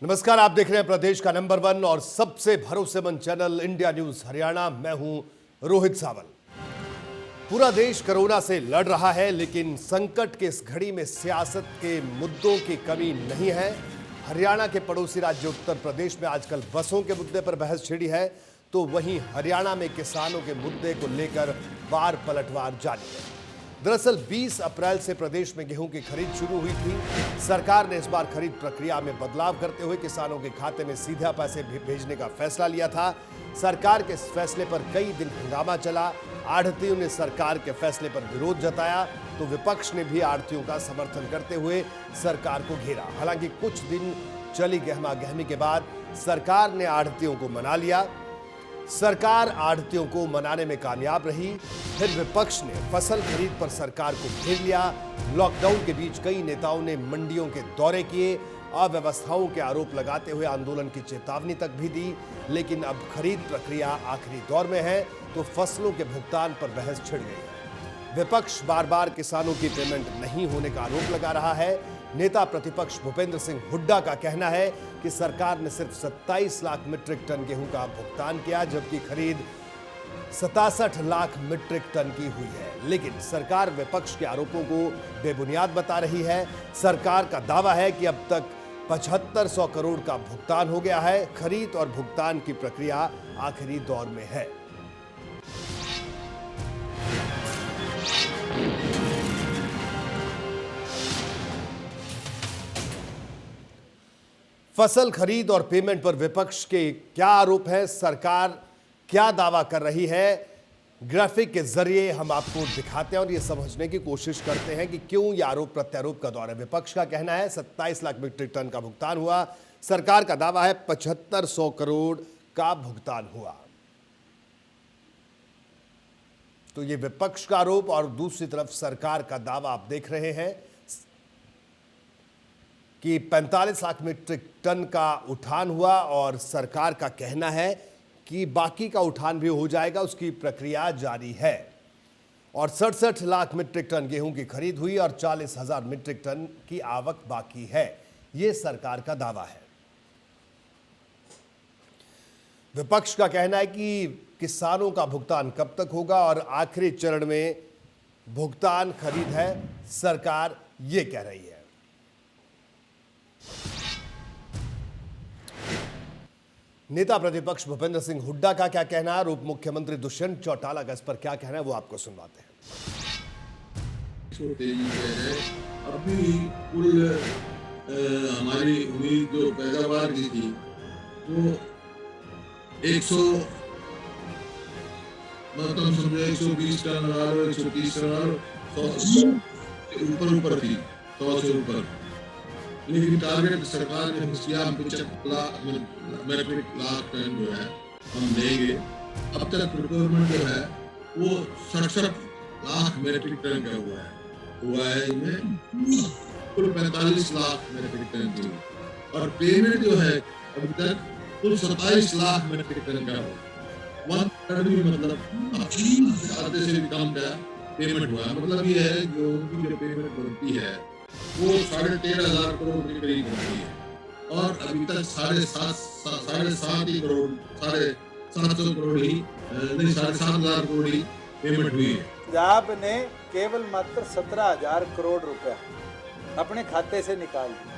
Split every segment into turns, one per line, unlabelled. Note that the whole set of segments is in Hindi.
नमस्कार, आप देख रहे हैं प्रदेश का नंबर 1 और सबसे भरोसेमंद चैनल इंडिया न्यूज हरियाणा। मैं हूं रोहित सावल। पूरा देश कोरोना से लड़ रहा है, लेकिन संकट के इस घड़ी में सियासत के मुद्दों की कमी नहीं है। हरियाणा के पड़ोसी राज्य उत्तर प्रदेश में आजकल बसों के मुद्दे पर बहस छिड़ी है, तो वहीं हरियाणा में किसानों के मुद्दे को लेकर वार पलटवार जारी है। दरअसल 20 अप्रैल से प्रदेश में गेहूं की खरीद शुरू हुई थी। सरकार ने इस बार खरीद प्रक्रिया में बदलाव करते हुए किसानों के खाते में सीधा पैसे भेजने का फैसला लिया था। सरकार के इस फैसले पर कई दिन हंगामा चला। आढ़तियों ने सरकार के फैसले पर विरोध जताया, तो विपक्ष ने भी आढ़तियों का समर्थन करते हुए सरकार को घेरा। हालांकि कुछ दिन चली गहमागहमी के बाद सरकार ने आढ़तियों को मना लिया। सरकार आढ़तियों को मनाने में कामयाब रही। फिर विपक्ष ने फसल खरीद पर सरकार को घेर लिया। लॉकडाउन के बीच कई नेताओं ने मंडियों के दौरे किए, अव्यवस्थाओं के आरोप लगाते हुए आंदोलन की चेतावनी तक भी दी। लेकिन अब खरीद प्रक्रिया आखिरी दौर में है, तो फसलों के भुगतान पर बहस छिड़ गई है। विपक्ष बार बार किसानों की पेमेंट नहीं होने का आरोप लगा रहा है। नेता प्रतिपक्ष भूपेंद्र सिंह हुड्डा का कहना है कि सरकार ने सिर्फ 27 लाख मीट्रिक टन गेहूं का भुगतान किया, जबकि खरीद 67 लाख मीट्रिक टन की हुई है। लेकिन सरकार विपक्ष के आरोपों को बेबुनियाद बता रही है। सरकार का दावा है कि अब तक 7500 करोड़ का भुगतान हो गया है। खरीद और भुगतान की प्रक्रिया आखिरी दौर में है। फसल खरीद और पेमेंट पर विपक्ष के क्या आरोप हैं, सरकार क्या दावा कर रही है, ग्राफिक के जरिए हम आपको दिखाते हैं और ये समझने की कोशिश करते हैं कि क्यों ये आरोप प्रत्यारोप का दौर है। विपक्ष का कहना है 27 लाख मीट्रिक टन का भुगतान हुआ। सरकार का दावा है 7500 करोड़ का भुगतान हुआ। तो ये विपक्ष का आरोप और दूसरी तरफ सरकार का दावा आप देख रहे हैं कि 45 लाख मीट्रिक टन का उठान हुआ और सरकार का कहना है कि बाकी का उठान भी हो जाएगा, उसकी प्रक्रिया जारी है। और 67 लाख मीट्रिक टन गेहूं की खरीद हुई और 40,000 मीट्रिक टन की आवक बाकी है। यह सरकार का दावा है। विपक्ष का कहना है कि किसानों का भुगतान कब तक होगा और आखिरी चरण में भुगतान खरीद है, सरकार ये कह रही है। नेता प्रतिपक्ष भूपेंद्र सिंह हुड्डा का क्या कहना है, उप मुख्यमंत्री दुष्यंत चौटाला का इस पर क्या कहना है, वो आपको सुनवाते हैं।
अभी कुल हमारी उम्मीद जो पैदावार की थी वो 100 मतलब समझो 120 टन लगा लो, 130 टन लगा लो, 100 ऊपर थी, 100 से ऊपर। लेकिन टारगेट सरकार ने फिक्स किया 75 लाख मीट्रिक टन जो है हम देंगे। अब तक प्रोक्योरमेंट जो है वो 67 लाख मीट्रिक टन का हुआ है इनमें कुल 45 लाख मीट्रिक टन की, और पेमेंट जो है अभी तक कुल 27 लाख मीट्रिक टन का हुआ। 1/3 भी मतलब आधे से भी कम का पेमेंट हुआ। मतलब ये है जो उनकी जो पेमेंट बनती है वो 13,500 करोड़ के करीब बनती है, और अभी तक 7.5 करोड़ 750 करोड़ ही नहीं 7,500 करोड़ ही पेमेंट हुई है।
पंजाब ने केवल मात्र 17,000 करोड़ रुपया अपने खाते से निकाल दिया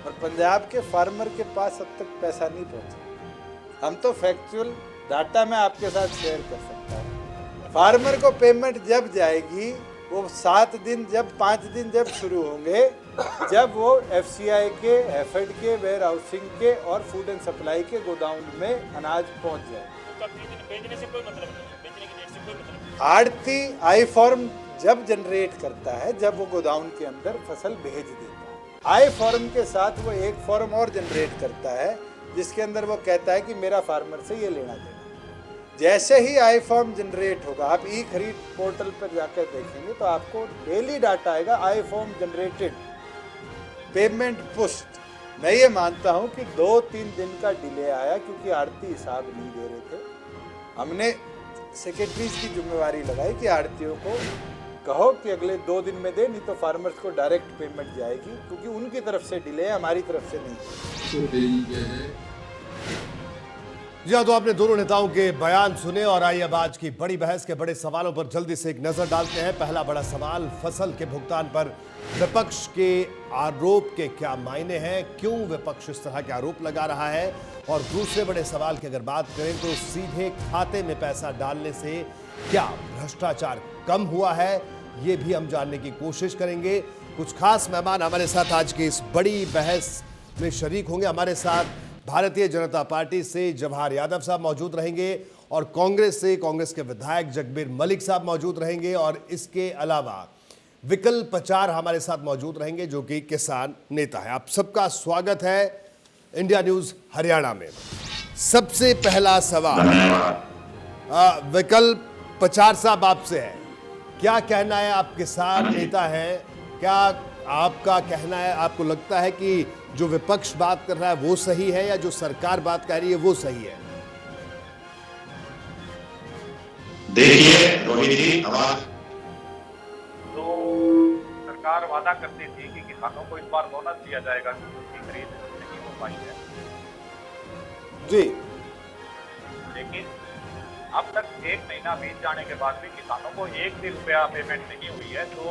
और पंजाब के फार्मर के पास अब तक पैसा नहीं पहुंचा। हम तो फैक्चुअल डाटा में आपके साथ शेयर कर सकता हूँ। फार्मर को पेमेंट जब जाएगी वो 7 दिन जब 5 दिन जब शुरू होंगे, जब वो FCI के, एफएड के, वेयर हाउसिंग के और फूड एंड सप्लाई के गोडाउन में अनाज पहुंच जाए। बेचने से कोई मतलब नहीं, बेचने की डेट से कोई मतलब नहीं। आड़ती आई फॉर्म जब जनरेट करता है, जब वो गोडाउन के अंदर फसल भेज देता है, आई फॉर्म के साथ वो एक फॉर्म और जनरेट करता है जिसके अंदर वो कहता है कि मेरा फार्मर से ये लेना देना। जैसे ही आई फॉर्म जनरेट होगा, आप ई खरीद पोर्टल पर जाकर देखेंगे तो आपको डेली डाटा आएगा आई फॉर्म जनरेटेड, पेमेंट पुस्ट। मैं ये मानता हूँ कि 2-3 दिन का डिले आया क्योंकि आड़ती हिसाब नहीं दे रहे थे। हमने सेक्रेटरीज की जिम्मेवारी लगाई कि आड़तियों को कहो कि अगले 2 दिन में दे, नहीं तो फार्मर्स को डायरेक्ट पेमेंट जाएगी, क्योंकि उनकी तरफ से डिले है, हमारी तरफ से नहीं।
इसको तेजी किया जाए।
जी हाँ, तो आपने दोनों नेताओं के बयान सुने और आइए अब आज की बड़ी बहस के बड़े सवालों पर जल्दी से एक नजर डालते हैं। पहला बड़ा सवाल, फसल के भुगतान पर विपक्ष के आरोप के क्या मायने हैं, क्यों विपक्ष इस तरह के आरोप लगा रहा है। और दूसरे बड़े सवाल की अगर बात करें तो सीधे खाते में पैसा डालने से क्या भ्रष्टाचार कम हुआ है, ये भी हम जानने की कोशिश करेंगे। कुछ खास मेहमान हमारे साथ आज की इस बड़ी बहस में शरीक होंगे। हमारे साथ भारतीय जनता पार्टी से जवाहर यादव साहब मौजूद रहेंगे और कांग्रेस से कांग्रेस के विधायक जगबीर मलिक साहब मौजूद रहेंगे और इसके अलावा विकल्प 4 हमारे साथ मौजूद रहेंगे जो कि किसान नेता है। आप सबका स्वागत है इंडिया न्यूज हरियाणा में। सबसे पहला सवाल विकल्प 4 साहब आपसे है, क्या कहना है? आप किसान नेता हैं, क्या आपका कहना है, आपको लगता है कि जो विपक्ष बात कर रहा है वो सही है या जो सरकार बात कर रही है वो सही है?
देखिए रोहित जी, आवाज
तो सरकार वादा करती थी कि किसानों को इस बार बोनस दिया जाएगा, उसकी खरीद नहीं हो पाई है
जी,
लेकिन अब तक 1 महीना बीत जाने के बाद भी किसानों को 1 भी रुपया पेमेंट नहीं हुई है। तो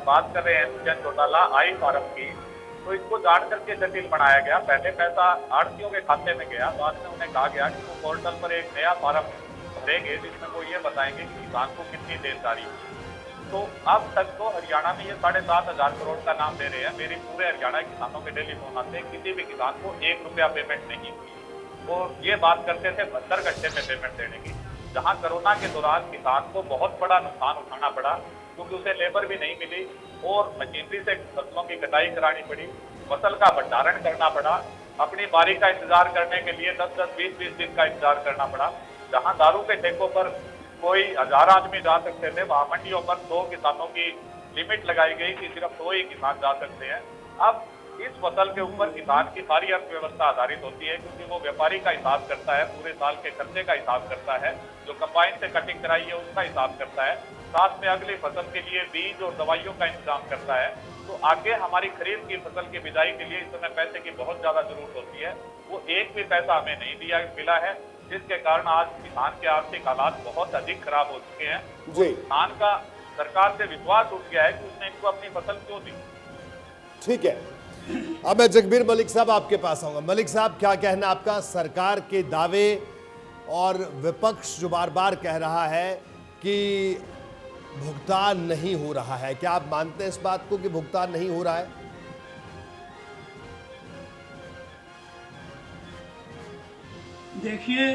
बात कर रहे हैं सुजन चौटाला आई फार्म की, तो इसको जान करके जटिल बनाया गया। पहले पैसा आड़तियों के खाते में गया, बाद में उन्हें कहा गया कि वो पोर्टल पर एक नया फार्म भरेंगे जिसमें वो ये बताएंगे कि किसान को कितनी देनदारी हुई। तो अब तक तो हरियाणा में ये 7,500 करोड़ का नाम ले रहे हैं। मेरी पूरे हरियाणा के किसानों के टेलीफोन आते हैं, किसी भी किसान को 1 रुपया पेमेंट नहीं हुई। और ये बात करते थे 72 घंटे में पेमेंट देने की, जहाँ कोरोना के दौरान किसान को बहुत बड़ा नुकसान उठाना पड़ा क्योंकि उसे लेबर भी नहीं मिली और मशीनरी से फसलों की कटाई करानी पड़ी, फसल का भंडारण करना पड़ा, अपनी बारी का इंतजार करने के लिए 10-10, 20-20 दिन का इंतजार करना पड़ा। जहां दारू के ठेकों पर कोई 1000 आदमी जा सकते थे, वहां मंडियों पर 2 किसानों की लिमिट लगाई गई कि सिर्फ 2 ही किसान जा सकते हैं। अब इस फसल के ऊपर किसान की सारी अर्थव्यवस्था आधारित होती है क्योंकि वो व्यापारी का हिसाब करता है, पूरे साल के खर्चे का हिसाब करता है, जो कंबाइन से कटिंग कराई है उसका हिसाब करता है, साथ में अगली फसल के लिए बीज और दवाइयों का इंतजाम करता है। तो आगे हमारी खरीफ की फसल की बिजाई के लिए इस समय पैसे की बहुत ज्यादा जरूरत होती है, वो एक भी पैसा हमें नहीं मिला है, जिसके कारण आज किसान के आर्थिक हालात बहुत अधिक खराब हो चुके हैं। किसान का सरकार से विश्वास उठ गया है कि उसने इनको अपनी फसल क्यों दी।
ठीक है, अब मैं जगबीर मलिक साहब आपके पास आऊंगा। मलिक साहब, क्या कहना आपका सरकार के दावे और विपक्ष जो बार बार कह रहा है कि भुगतान नहीं हो रहा है, क्या आप मानते हैं इस बात को कि भुगतान नहीं हो रहा है?
देखिए,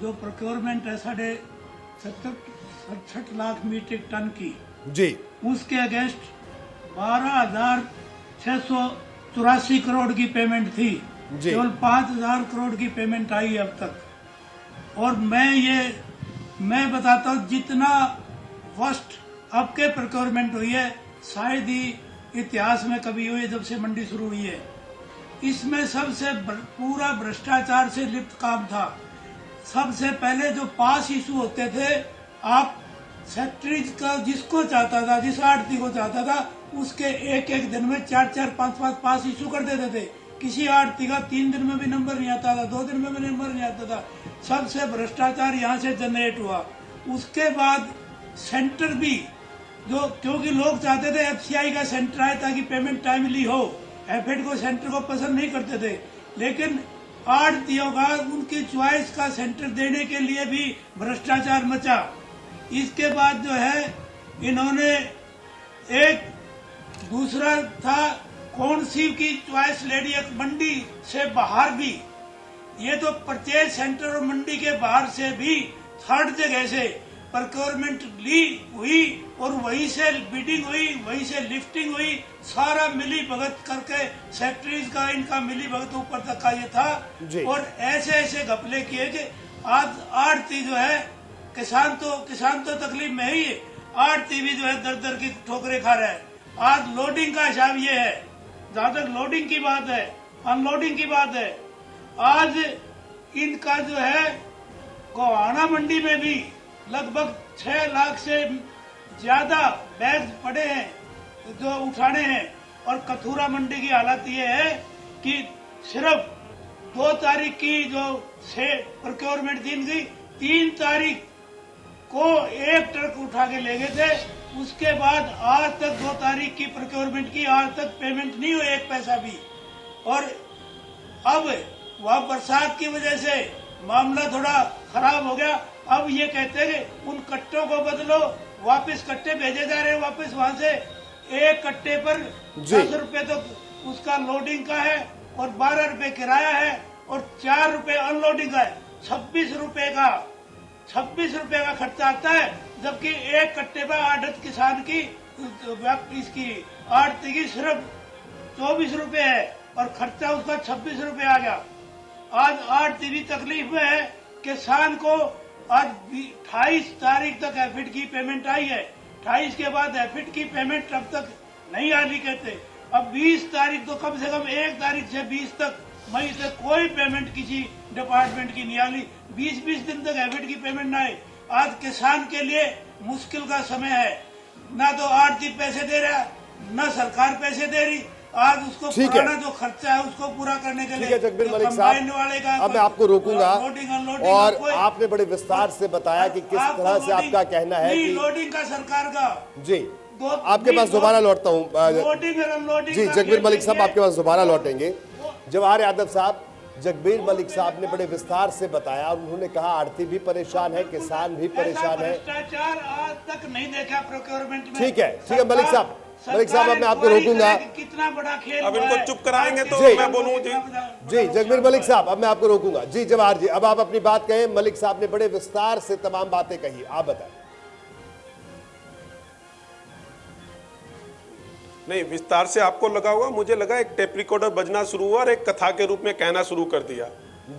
जो प्रोक्योरमेंट है 67 लाख मीट्रिक टन की
जी,
उसके अगेंस्ट 12,684 करोड़ की पेमेंट थी, केवल 5,000 करोड़ की पेमेंट आई अब तक। और मैं बताता हूँ, जितना फर्स्ट अब के प्रोक्योरमेंट हुई है शायद ही इतिहास में कभी हुई है जब से मंडी शुरू हुई है। इसमें सबसे पूरा भ्रष्टाचार से लिप्त काम था। सबसे पहले जो पास इशू होते थे, आप सेक्रेटरीज का जिसको चाहता था, जिस आड़ती को चाहता था, उसके एक दिन में 4-4, 5-5 पास इशू कर देते थे। किसी आड़ती का 3 दिन में भी नंबर नहीं आता था, 2 दिन में भी नंबर नहीं आता था। सबसे भ्रष्टाचार यहाँ से जनरेट हुआ। उसके बाद सेंटर भी, जो क्योंकि लोग चाहते थे FCI का सेंटर आए ताकि पेमेंट टाइमली हो, एफएड को सेंटर को पसंद नहीं करते थे, लेकिन आड़तियों का उनकी चॉइस का सेंटर देने के लिए भी भ्रष्टाचार मचा। इसके बाद जो है इन्होंने एक दूसरा था कौन सी की चॉइस लेडी, एक मंडी से बाहर भी, ये तो परचेज सेंटर और मंडी के बाहर से भी 3rd जगह से प्रोक्योरमेंट ली हुई और वहीं से बिडिंग हुई, वहीं से लिफ्टिंग हुई, सारा मिली भगत करके सेक्रेटरीज का इनका मिली भगत ऊपर तक का ये था। और ऐसे ऐसे घपले किए कि आज आड़ती जो है, किसान तो तकलीफ में ही है, आड़ती भी जो है दर दर की ठोकरें खा रहा है। आज लोडिंग का हिसाब ये है, जहां तक लोडिंग की बात है, अनलोडिंग की बात है, आज इनका जो है गोहाना मंडी में भी लगभग 6 लाख से ज्यादा बैग पड़े हैं जो उठाने हैं। और कथूरा मंडी की हालत ये है कि सिर्फ 2 तारीख की जो से प्रोक्योरमेंट दी गई, 3 तारीख को एक ट्रक उठा के ले गए थे। उसके बाद आज तक 2 तारीख की प्रोक्योरमेंट की, आज तक पेमेंट नहीं हुई 1 पैसा भी। और अब वह बरसात की वजह से मामला थोड़ा खराब हो गया। अब ये कहते हैं कि उन कट्टों को बदलो, वापस कट्टे भेजे जा रहे हैं वापस वहां से। एक कट्टे पर 10 रुपए तो उसका लोडिंग का है और 12 रुपए किराया है और 4 रुपए अनलोडिंग का है। 26 रुपए का खर्चा आता है, जबकि एक कट्टे पर आढ़त किसान की इसकी आढ़ती की सिर्फ 24 रुपए है और खर्चा उसका 26 रुपए आ गया। आज आढ़ती भी तकलीफ में है। किसान को आज 28 तारीख तक एफिड की पेमेंट आई है, 28 के बाद एफिड की पेमेंट अब तक नहीं आनी कहते। अब 20 तारीख तो कम से कम 1 तारीख से 20 तक मई तक कोई पेमेंट किसी डिपार्टमेंट की नहीं आनी। 20-20 दिन तक एफिड की पेमेंट ना आए। आज किसान के लिए मुश्किल का समय है, ना तो आढ़ती पैसे दे रहा, ना सरकार पैसे दे रही। आज उसको पुराना जो खर्चा है उसको पूरा करने के लिए
जगबीर मलिक साहब, अब मैं आपको रोकूंगा और आपने बड़े विस्तार से बताया कि किस तरह से आपका कहना है कि
लोडिंग का सरकार का
जी। आपके पास दोबारा लौटता हूँ जी जगबीर मलिक साहब, आपके पास दोबारा लौटेंगे। जवाहर यादव साहब, जगबीर मलिक साहब ने बड़े विस्तार से बताया और उन्होंने कहा आढ़ती भी परेशान है, किसान भी परेशान है।
भ्रष्टाचार आज तक नहीं देखा प्रोक्योरमेंट में।
ठीक है मलिक साहब, अब मैं आपको रोकूंगा।
कितना बड़ा खेल,
अब इनको चुप कराएंगे तो मैं बोलूं
जी जगबीर मलिक साहब, अब मैं आपको रोकूंगा। जी जवाहर जी, अब आप अपनी बात कहें। मलिक साहब ने बड़े विस्तार से तमाम बातें कही, आप बताएं।
नहीं, विस्तार से आपको लगा होगा, मुझे लगा एक टेप रिकॉर्डर बजना शुरू हुआ और एक कथा के रूप में कहना शुरू कर दिया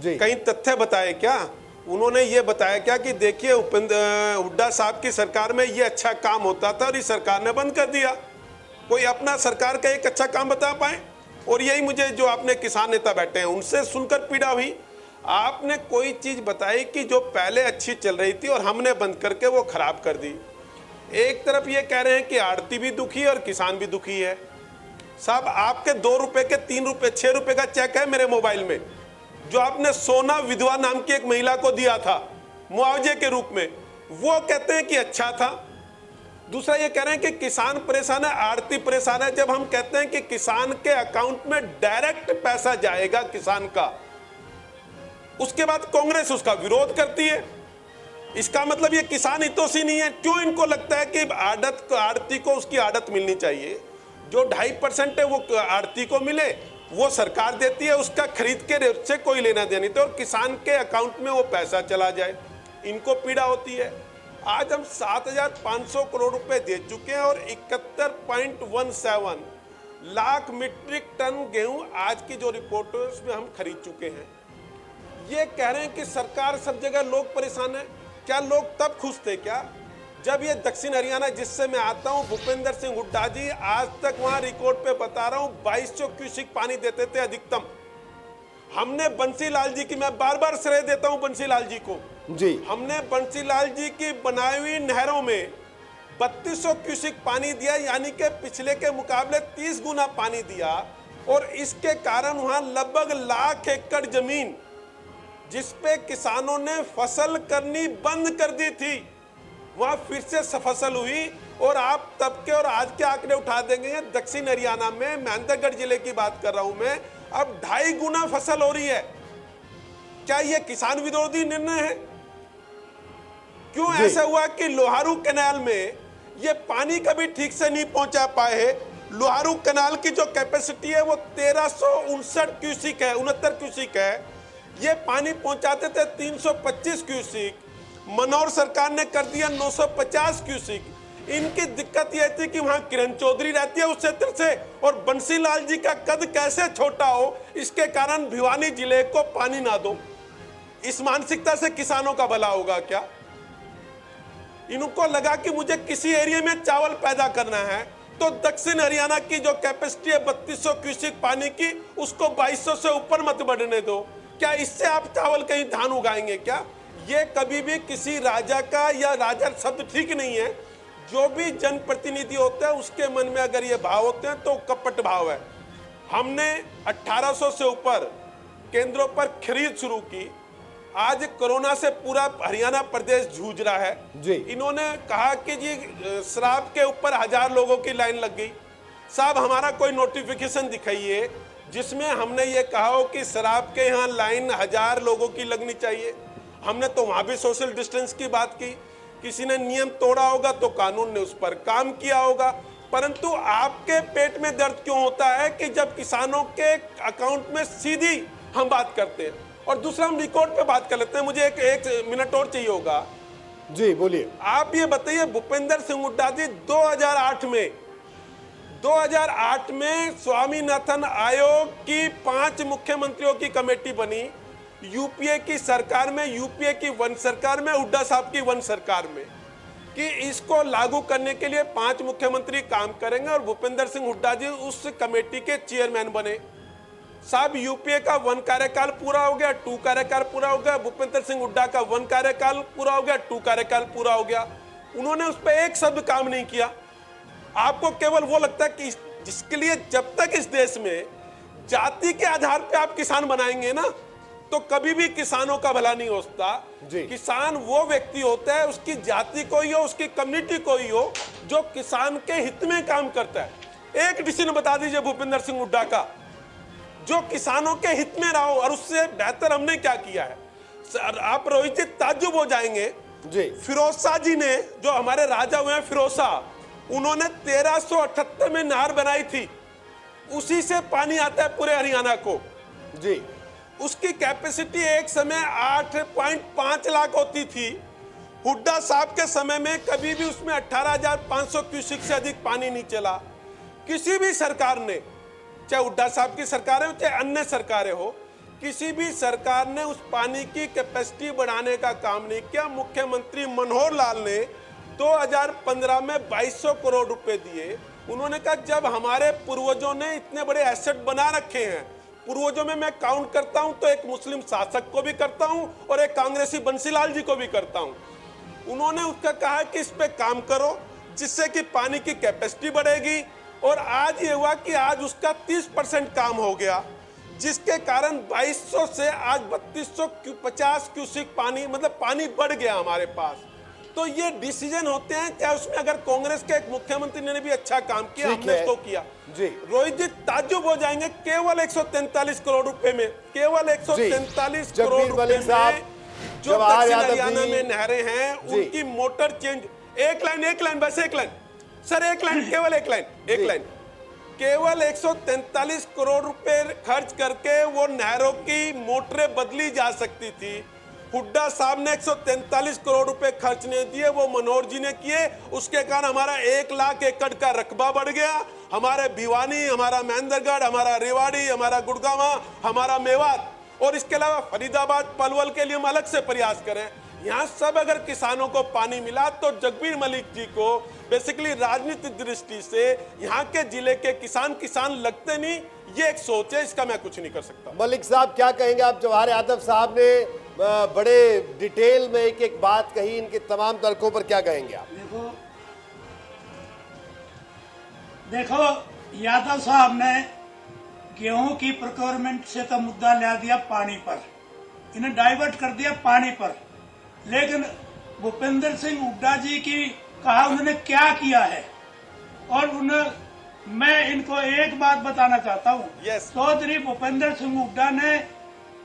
जी।
कहीं तथ्य बताए क्या? उन्होंने ये बताया क्या कि देखिए हुड्डा साहब की सरकार में ये अच्छा काम होता था और इस सरकार ने बंद कर दिया। कोई अपना सरकार का एक अच्छा काम बता पाए? और यही मुझे जो आपने किसान नेता बैठे हैं उनसे सुनकर पीड़ा हुई। आपने कोई चीज बताई कि जो पहले अच्छी चल रही थी और हमने बंद करके वो खराब कर दी। एक तरफ ये कह रहे हैं कि आढ़ती भी दुखी है और किसान भी दुखी है। साहब, आपके 2 रुपए के 3 रुपए 6 रुपए का चेक है मेरे मोबाइल में, जो आपने सोना विधवा नाम की एक महिला को दिया था मुआवजे के रूप में, वो कहते हैं कि अच्छा था। दूसरा ये कह रहे हैं कि किसान परेशान है, आढ़ती परेशान है। जब हम कहते हैं कि किसान के अकाउंट में डायरेक्ट पैसा जाएगा किसान का, उसके बाद कांग्रेस उसका विरोध करती है। इसका मतलब ये किसान हितोषी नहीं है। क्यों इनको लगता है कि आढ़ती को उसकी आड़त मिलनी चाहिए? जो 2.5% है वो आढ़ती को मिले, वो सरकार देती है, उसका खरीद के रेट से कोई लेना देना नहीं, तो और किसान के अकाउंट में वो पैसा चला जाए। इनको पीड़ा होती है। आज हम 7,500 करोड़ रुपए दे चुके हैं और 71.17 लाख मीट्रिक टन गेहूं आज की जो रिपोर्ट है उसमें हम खरीद चुके हैं। ये कह रहे हैं कि सरकार सब जगह, लोग परेशान है। क्या लोग तब खुश थे क्या जब ये दक्षिण हरियाणा जिससे मैं आता हूं, भूपेंद्र सिंह हुड्डा जी आज तक वहां रिकॉर्ड पे बता रहा हूं 2200 क्यूसिक पानी देते थे अधिकतम। हमने बंसीलाल जी की, मैं बार बार श्रेय देता हूं बंसीलाल जी को जी, हमने बंसीलाल जी की बनाई हुई नहरों में 3200 क्यूसिक पानी दिया, यानी कि पिछले के मुकाबले 30 गुना पानी दिया। और इसके कारण वहां लगभग 1 लाख एकड़ जमीन जिसपे किसानों ने फसल करनी बंद कर दी थी, वहां फिर से फसल हुई। और आप तब के और आज के आंकड़े उठा देंगे, दक्षिण हरियाणा में महेंद्रगढ़ जिले की बात कर रहा हूं मैं, अब 2.5 गुना फसल हो रही है। क्या ये किसान विरोधी निर्णय है? क्यों ऐसा हुआ कि लोहारू कैनाल में ये पानी कभी ठीक से नहीं पहुंचा पाए? लोहारू कैनाल की जो कैपेसिटी है वो 1359 क्यूसिक है, 69 क्यूसिक है। ये पानी पहुंचाते थे 325 क्यूसिक, मनोहर सरकार ने कर दिया 950 क्यूसिक। इनकी दिक्कत यह थी कि वहां किरण चौधरी रहती है उस क्षेत्र से, और बंसीलाल जी का कद कैसे छोटा हो, इसके कारण भिवानी जिले को पानी ना दो। इस मानसिकता से किसानों का भला होगा क्या? इनको लगा कि मुझे किसी एरिया में चावल पैदा करना है तो दक्षिण हरियाणा की जो कैपेसिटी है 3200 क्यूसिक पानी की, उसको 2200 से ऊपर मत बढ़ने दो। क्या इससे आप चावल कहीं धान उगाएंगे क्या? ये कभी भी किसी राजा का, या राजा शब्द ठीक नहीं है, जो भी जनप्रतिनिधि होता है उसके मन में अगर ये भाव होते हैं तो कपट भाव है। हमने 1800 से ऊपर केंद्रों पर खरीद शुरू की। आज कोरोना से पूरा हरियाणा प्रदेश जूझ रहा है
जी।
इन्होंने कहा कि जी शराब के ऊपर 1000 लोगों की लाइन लग गई। साहब हमारा कोई नोटिफिकेशन दिखाइए जिसमें हमने ये कहा हो कि शराब के यहाँ लाइन 1000 लोगों की लगनी चाहिए। हमने तो वहां भी सोशल डिस्टेंस की बात की। किसी ने नियम तोड़ा होगा तो कानून ने उस पर काम किया होगा, परंतु आपके पेट में दर्द क्यों होता है कि जब किसानों के अकाउंट में सीधी हम बात करते हैं। और दूसरा हम रिकॉर्ड पे बात कर लेते हैं, मुझे एक मिनट और चाहिए होगा।
जी बोलिए।
आप ये बताइए, भूपेंद्र सिंह हुड्डा जी 2008 में स्वामीनाथन आयोग की 5 मुख्यमंत्रियों की कमेटी बनी, यूपीए की सरकार में, यूपीए की वन सरकार में, हुड्डा साहब की वन सरकार में, कि इसको लागू करने के लिए 5 मुख्यमंत्री काम करेंगे और भूपेंद्र सिंह हुड्डा जी उस कमेटी के चेयरमैन बने। साहब यूपीए का 1 कार्यकाल पूरा हो गया, 2 कार्यकाल पूरा हो गया, भूपेंद्र सिंह हुड्डा का 1 कार्यकाल पूरा हो गया, 2 कार्यकाल पूरा हो गया। उन्होंने उस पर एक शब्द काम नहीं किया। आपको केवल वो लगता है कि जिसके लिए जब तक इस देश में जाति के आधार पे आप किसान बनाएंगे ना, तो कभी भी किसानों का भला नहीं होता। किसान वो व्यक्ति होता है, उसकी जाति कोई हो, उसकी कम्युनिटी कोई हो, जो किसान के हित में काम करता है। एक डिसीजन बता दीजिए भूपेंद्र सिंह हुड्डा का जो किसानों के हित में रहो, और उससे बेहतर हमने क्या किया है। सर आप रोहित जी ताज्जुब हो जाएंगे जी। फिरोज शाह जी ने, जो हमारे राजा हुए हैं फिरोज शाह, उन्होंने 1378 में नहर बनाई थी, उसी से पानी आता है पूरे हरियाणा को जी। उसकी कैपेसिटी एक समय 8.5 लाख होती थी। हुड्डा साहब के समय में कभी भी उसमें 18,500 क्यूसेक से अधिक पानी नहीं चला। किसी भी सरकार ने, चाहे हुड्डा साहब की सरकार हो चाहे अन्य सरकारें हो, किसी भी सरकार ने उस पानी की कैपेसिटी बढ़ाने का काम नहीं किया। मुख्यमंत्री मनोहर लाल ने 2015 में 2200 करोड़ रुपए दिए। उन्होंने कहा जब हमारे पूर्वजों ने इतने बड़े एसेट बना रखे हैं, पूर्वजों में मैं काउंट करता हूं तो एक मुस्लिम शासक को भी करता हूं और एक कांग्रेसी बंसीलाल जी को भी करता हूं। उन्होंने उसका कहा कि इस पे काम करो जिससे कि पानी की कैपेसिटी बढ़ेगी, और आज ये हुआ कि आज उसका 30% काम हो गया, जिसके कारण 2200 से आज 3250 क्यूसेक पानी, मतलब पानी बढ़ गया हमारे पास। तो ये डिसीजन होते हैं, चाहे उसमें अगर कांग्रेस के एक मुख्यमंत्री ने भी अच्छा काम किया, हमने उसको किया जी। रोहित जी ताज्जुब हो जाएंगे, केवल 143 करोड़ रुपए में, केवल 143 करोड़ रुपए में जो दक्षिण हरियाणा में नहरें हैं उनकी मोटर चेंज, एक लाइन बस एक लाइन सर, एक लाइन केवल एक लाइन केवल 143 करोड़ रुपए खर्च करके वो नहरों की मोटरें बदली जा सकती थी। हुड्डा साहब ने 143 करोड़ रुपए खर्च नहीं दिए, वो मनोहर जी ने किए। उसके कारण हमारा 1 लाख एकड़ का रकबा बढ़ गया। हमारे भिवानी, हमारा महेंद्रगढ़, हमारा रेवाड़ी, हमारा गुड़गांव, हमारा मेवात, और इसके अलावा फरीदाबाद, पलवल के लिए हम अलग से प्रयास करें। यहाँ सब अगर किसानों को पानी मिला तो जगबीर मलिक जी को बेसिकली राजनीतिक दृष्टि से यहाँ के जिले के किसान लगते नहीं, ये एक सोच है, इसका मैं कुछ नहीं कर सकता।
मलिक साहब क्या कहेंगे आप? जवाहर यादव साहब ने बड़े डिटेल में एक एक बात कही, इनके तमाम तर्कों पर क्या कहेंगे आप?
देखो यादव साहब ने गेहूं की प्रोक्योरमेंट से तो मुद्दा ला दिया पानी पर, इन्हें डाइवर्ट कर दिया पानी पर, लेकिन भूपेंद्र सिंह हुड्डा जी की कहा उन्होंने क्या किया है। और मैं इनको एक बात बताना चाहता हूँ, चौधरी भूपेंद्र सिंह हुड्डा ने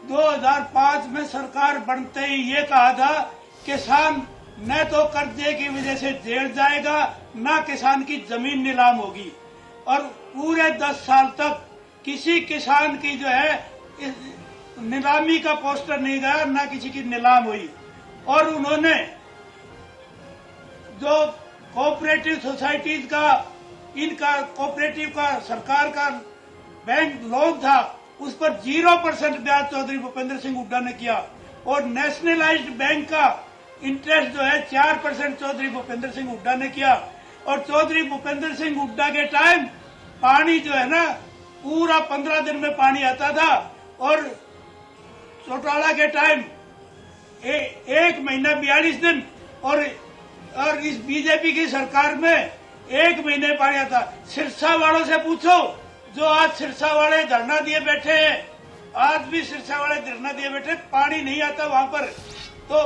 2005 में सरकार बनते ही ये कहा था किसान न तो कर्जे की वजह से जेल जाएगा, न किसान की जमीन नीलाम होगी। और पूरे 10 साल तक किसी किसान की जो है नीलामी का पोस्टर नहीं गया, न किसी की नीलाम हुई। और उन्होंने जो कोऑपरेटिव सोसाइटीज का, इनका कोऑपरेटिव का सरकार का बैंक लोन था, उस पर 0% ब्याज चौधरी भूपेंद्र सिंह हुड्डा ने किया। और नेशनलाइज्ड बैंक का इंटरेस्ट जो है 4% चौधरी भूपेंद्र सिंह हुड्डा ने किया। और चौधरी भूपेंद्र सिंह हुड्डा के टाइम पानी जो है ना पूरा 15 दिन में पानी आता था, और चौटाला के टाइम 1 महीना 42 दिन, और इस बीजेपी की सरकार में 1 महीने पानी आता। सिरसा वालों से पूछो जो आज सिरसा वाले धरना दिए बैठे हैं, आज भी सिरसा वाले धरना दिए बैठे, पानी नहीं आता वहां पर। तो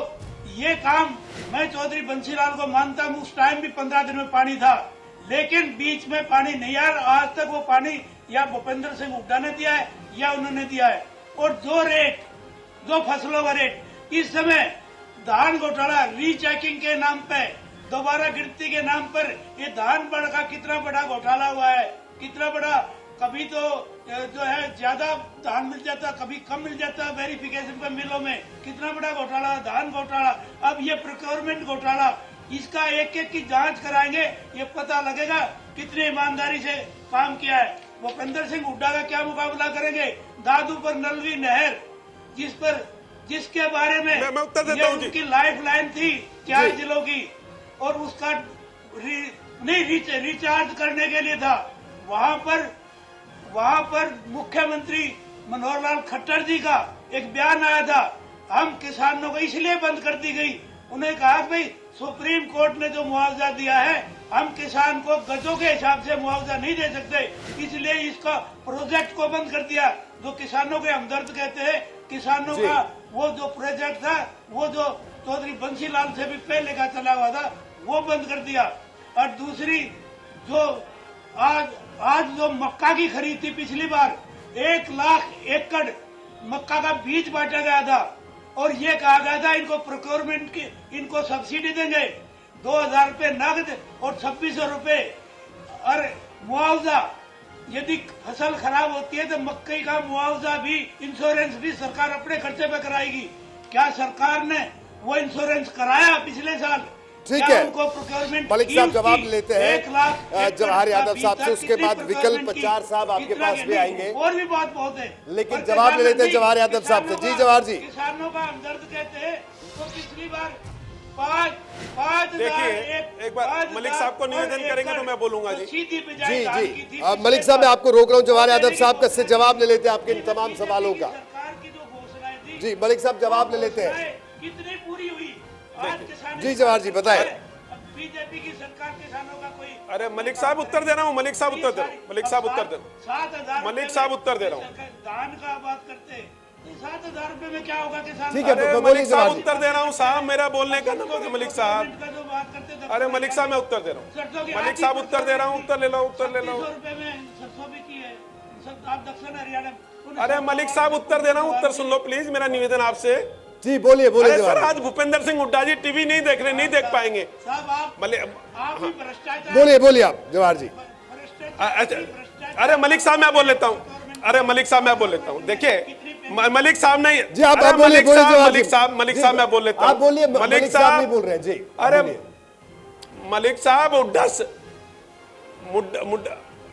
ये काम मैं चौधरी बंसीलाल को मानता हूँ, उस टाइम भी 15 दिन में पानी था, लेकिन बीच में पानी नहीं आया। आज तक वो पानी या भूपेंद्र सिंह हुड्डा ने दिया है या उन्होंने दिया है। और जो फसलों का रेट इस समय धान घोटाला रीचेकिंग के नाम पे, दोबारा गिनती के नाम पर ये धान बढ़ का कितना बड़ा घोटाला हुआ है, कितना बड़ा। कभी तो जो है ज्यादा धान मिल जाता, कभी कम मिल जाता वेरिफिकेशन पे मिलों में, कितना बड़ा घोटाला, धान घोटाला। अब ये प्रोक्योरमेंट घोटाला, इसका एक एक की जांच कराएंगे, ये पता लगेगा कितनी ईमानदारी से काम किया है। भूपेंद्र सिंह हुड्डा का क्या मुकाबला करेंगे? दादू पर नलवी नहर, जिसके बारे में
मैं उत्तर देता हूं जी।
उनकी लाइफ लाइन थी 4 जिलों की, और उसका रिचार्ज करने के लिए था। वहां पर मुख्यमंत्री मनोहर लाल खट्टर जी का एक बयान आया था, हम किसानों को इसलिए बंद कर दी गई। उन्हें कहा भाई सुप्रीम कोर्ट ने जो मुआवजा दिया है, हम किसान को गजों के हिसाब से मुआवजा नहीं दे सकते, इसलिए इसका प्रोजेक्ट को बंद कर दिया। जो किसानों के हमदर्द कहते हैं, किसानों का वो जो प्रोजेक्ट था, वो जो चौधरी बंसीलाल से भी पहले का चला हुआ था, वो बंद कर दिया। और दूसरी जो आज जो मक्का की खरीद थी, पिछली बार 1 लाख एकड़ मक्का का बीज बांटा गया था, और ये कहा गया था इनको प्रोक्योरमेंट की, इनको सब्सिडी देंगे 2000 रुपए नकद और 2600 रुपए और मुआवजा। यदि फसल खराब होती है तो मक्के का मुआवजा भी, इंश्योरेंस भी सरकार अपने खर्चे पे कराएगी। क्या सरकार ने वो इंश्योरेंस कराया पिछले साल?
ठीक है, मलिक साहब जवाब लेते हैं जवाहर यादव साहब से, उसके बाद विकल्प 4 साहब आपके पास भी आएंगे,
और भी बात बहुत है,
लेकिन जवाब ले लेते हैं जवाहर यादव साहब से। जी जवाहर जी,
किसानों का हमदर्द कहते हैं तो पिछली बार 5
देखिए, एक बार मलिक साहब को निवेदन करेंगे तो मैं बोलूंगा जी।
जी मलिक साहब मैं आपको रोक रहा हूँ, जवाहर यादव साहब का से जवाब ले लेते हैं आपके इन तमाम सवालों का।
सरकार की जो घोषणाएं थी,
जी मलिक साहब जवाब ले लेते हैं।
कितनी पूरी हुई?
जी जवाहर जी बताएं।
बीजेपी की सरकार किसानों का कोई,
अरे मलिक साहब उत्तर दे रहा हूँ, मलिक साहब उत्तर दे रहा हूँ, मलिक साहब उत्तर दे रहा हूँ,
7,000
मलिक साहब उत्तर दे रहा हूँ।
धान का बात करते 7,000 रुपए में क्या होगा किसान?
ठीक है,
अरे मलिक साहब उत्तर दे रहा हूँ साहब, मेरा बोलने का नंबर है मलिक साहब।
जो बात करते,
अरे मलिक साहब मैं उत्तर दे रहा हूँ, मलिक साहब उत्तर दे रहा हूँ, उत्तर ले लो, उत्तर ले लो।
300 रुपए में सरसों भी की है आप दक्षिण हरियाणा।
अरे मलिक साहब उत्तर दे रहा हूँ, उत्तर सुन लो प्लीज, मेरा निवेदन आपसे।
जी बोलिए बोलिए
अरे सर,
जवाहर।
आज भूपेंद्र सिंह हुड्डा जी टीवी नहीं देख रहे, नहीं देख पाएंगे।
साहब आप ही भ्रष्टाचार,
बोलिए आप जवाहर जी।
अच्छा, अरे मलिक साहब मैं बोल लेता हूँ, अरे मलिक साहब मैं बोल लेता हूँ। देखिए मलिक साहब नहीं
जी, आप
अरे
बोलिए, बोलिए जवाहर जी।
मलिक साहब मैं बोल लेता हूँ।
आप बोलिए, मलिक साहब नहीं बोल रहे हैं जी।
अरे
बोलिए।
मलिक साहब हुड्डा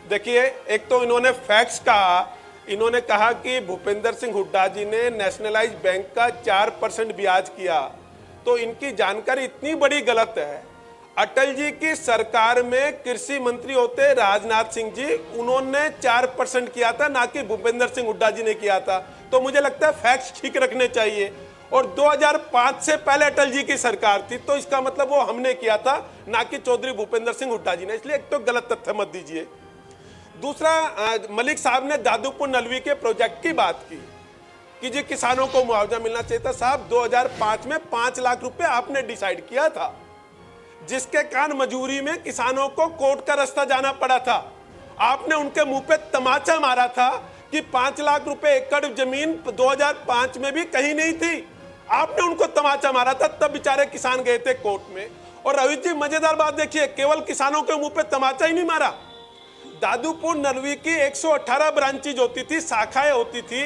देखिए, एक तो इन्होंने फैक्ट्स कहा, इन्होंने कहा कि भूपेंद्र सिंह हुड्डा जी ने नेशनलाइज बैंक का 4% ब्याज किया, तो इनकी जानकारी इतनी बड़ी गलत है। अटल जी की सरकार में कृषि मंत्री होते राजनाथ सिंह जी, उन्होंने 4% किया था, ना कि भूपेंद्र सिंह हुड्डा जी ने किया था। तो मुझे लगता है फैक्ट्स ठीक रखने चाहिए। और 2005 से पहले अटल जी की सरकार थी, तो इसका मतलब वो हमने किया था, ना कि चौधरी भूपेंद्र सिंह हुड्डा जी ने। इसलिए एक तो गलत तथ्य मत दीजिए। दूसरा, मलिक साहब ने दादूपुर नलवी के प्रोजेक्ट की बात की कि जी किसानों को मुआवजा मिलना चाहिए था। साहब 2005 में 5 लाख रुपए आपने डिसाइड किया था, जिसके कारण मजबूरी में किसानों को कोर्ट का रास्ता जाना पड़ा था। आपने उनके मुंह पे तमाचा मारा था कि 5 लाख रुपए एकड़ जमीन 2005 में भी कहीं नहीं थी। आपने उनको तमाचा मारा था, तब बेचारे किसान गए थे कोर्ट में। और रोहित जी मजेदार बात देखिए, केवल किसानों के मुंह पे तमाचा ही नहीं मारा, दादूपुर नलवी की 118 ब्रांचेज होती थी, शाखाएं होती थी,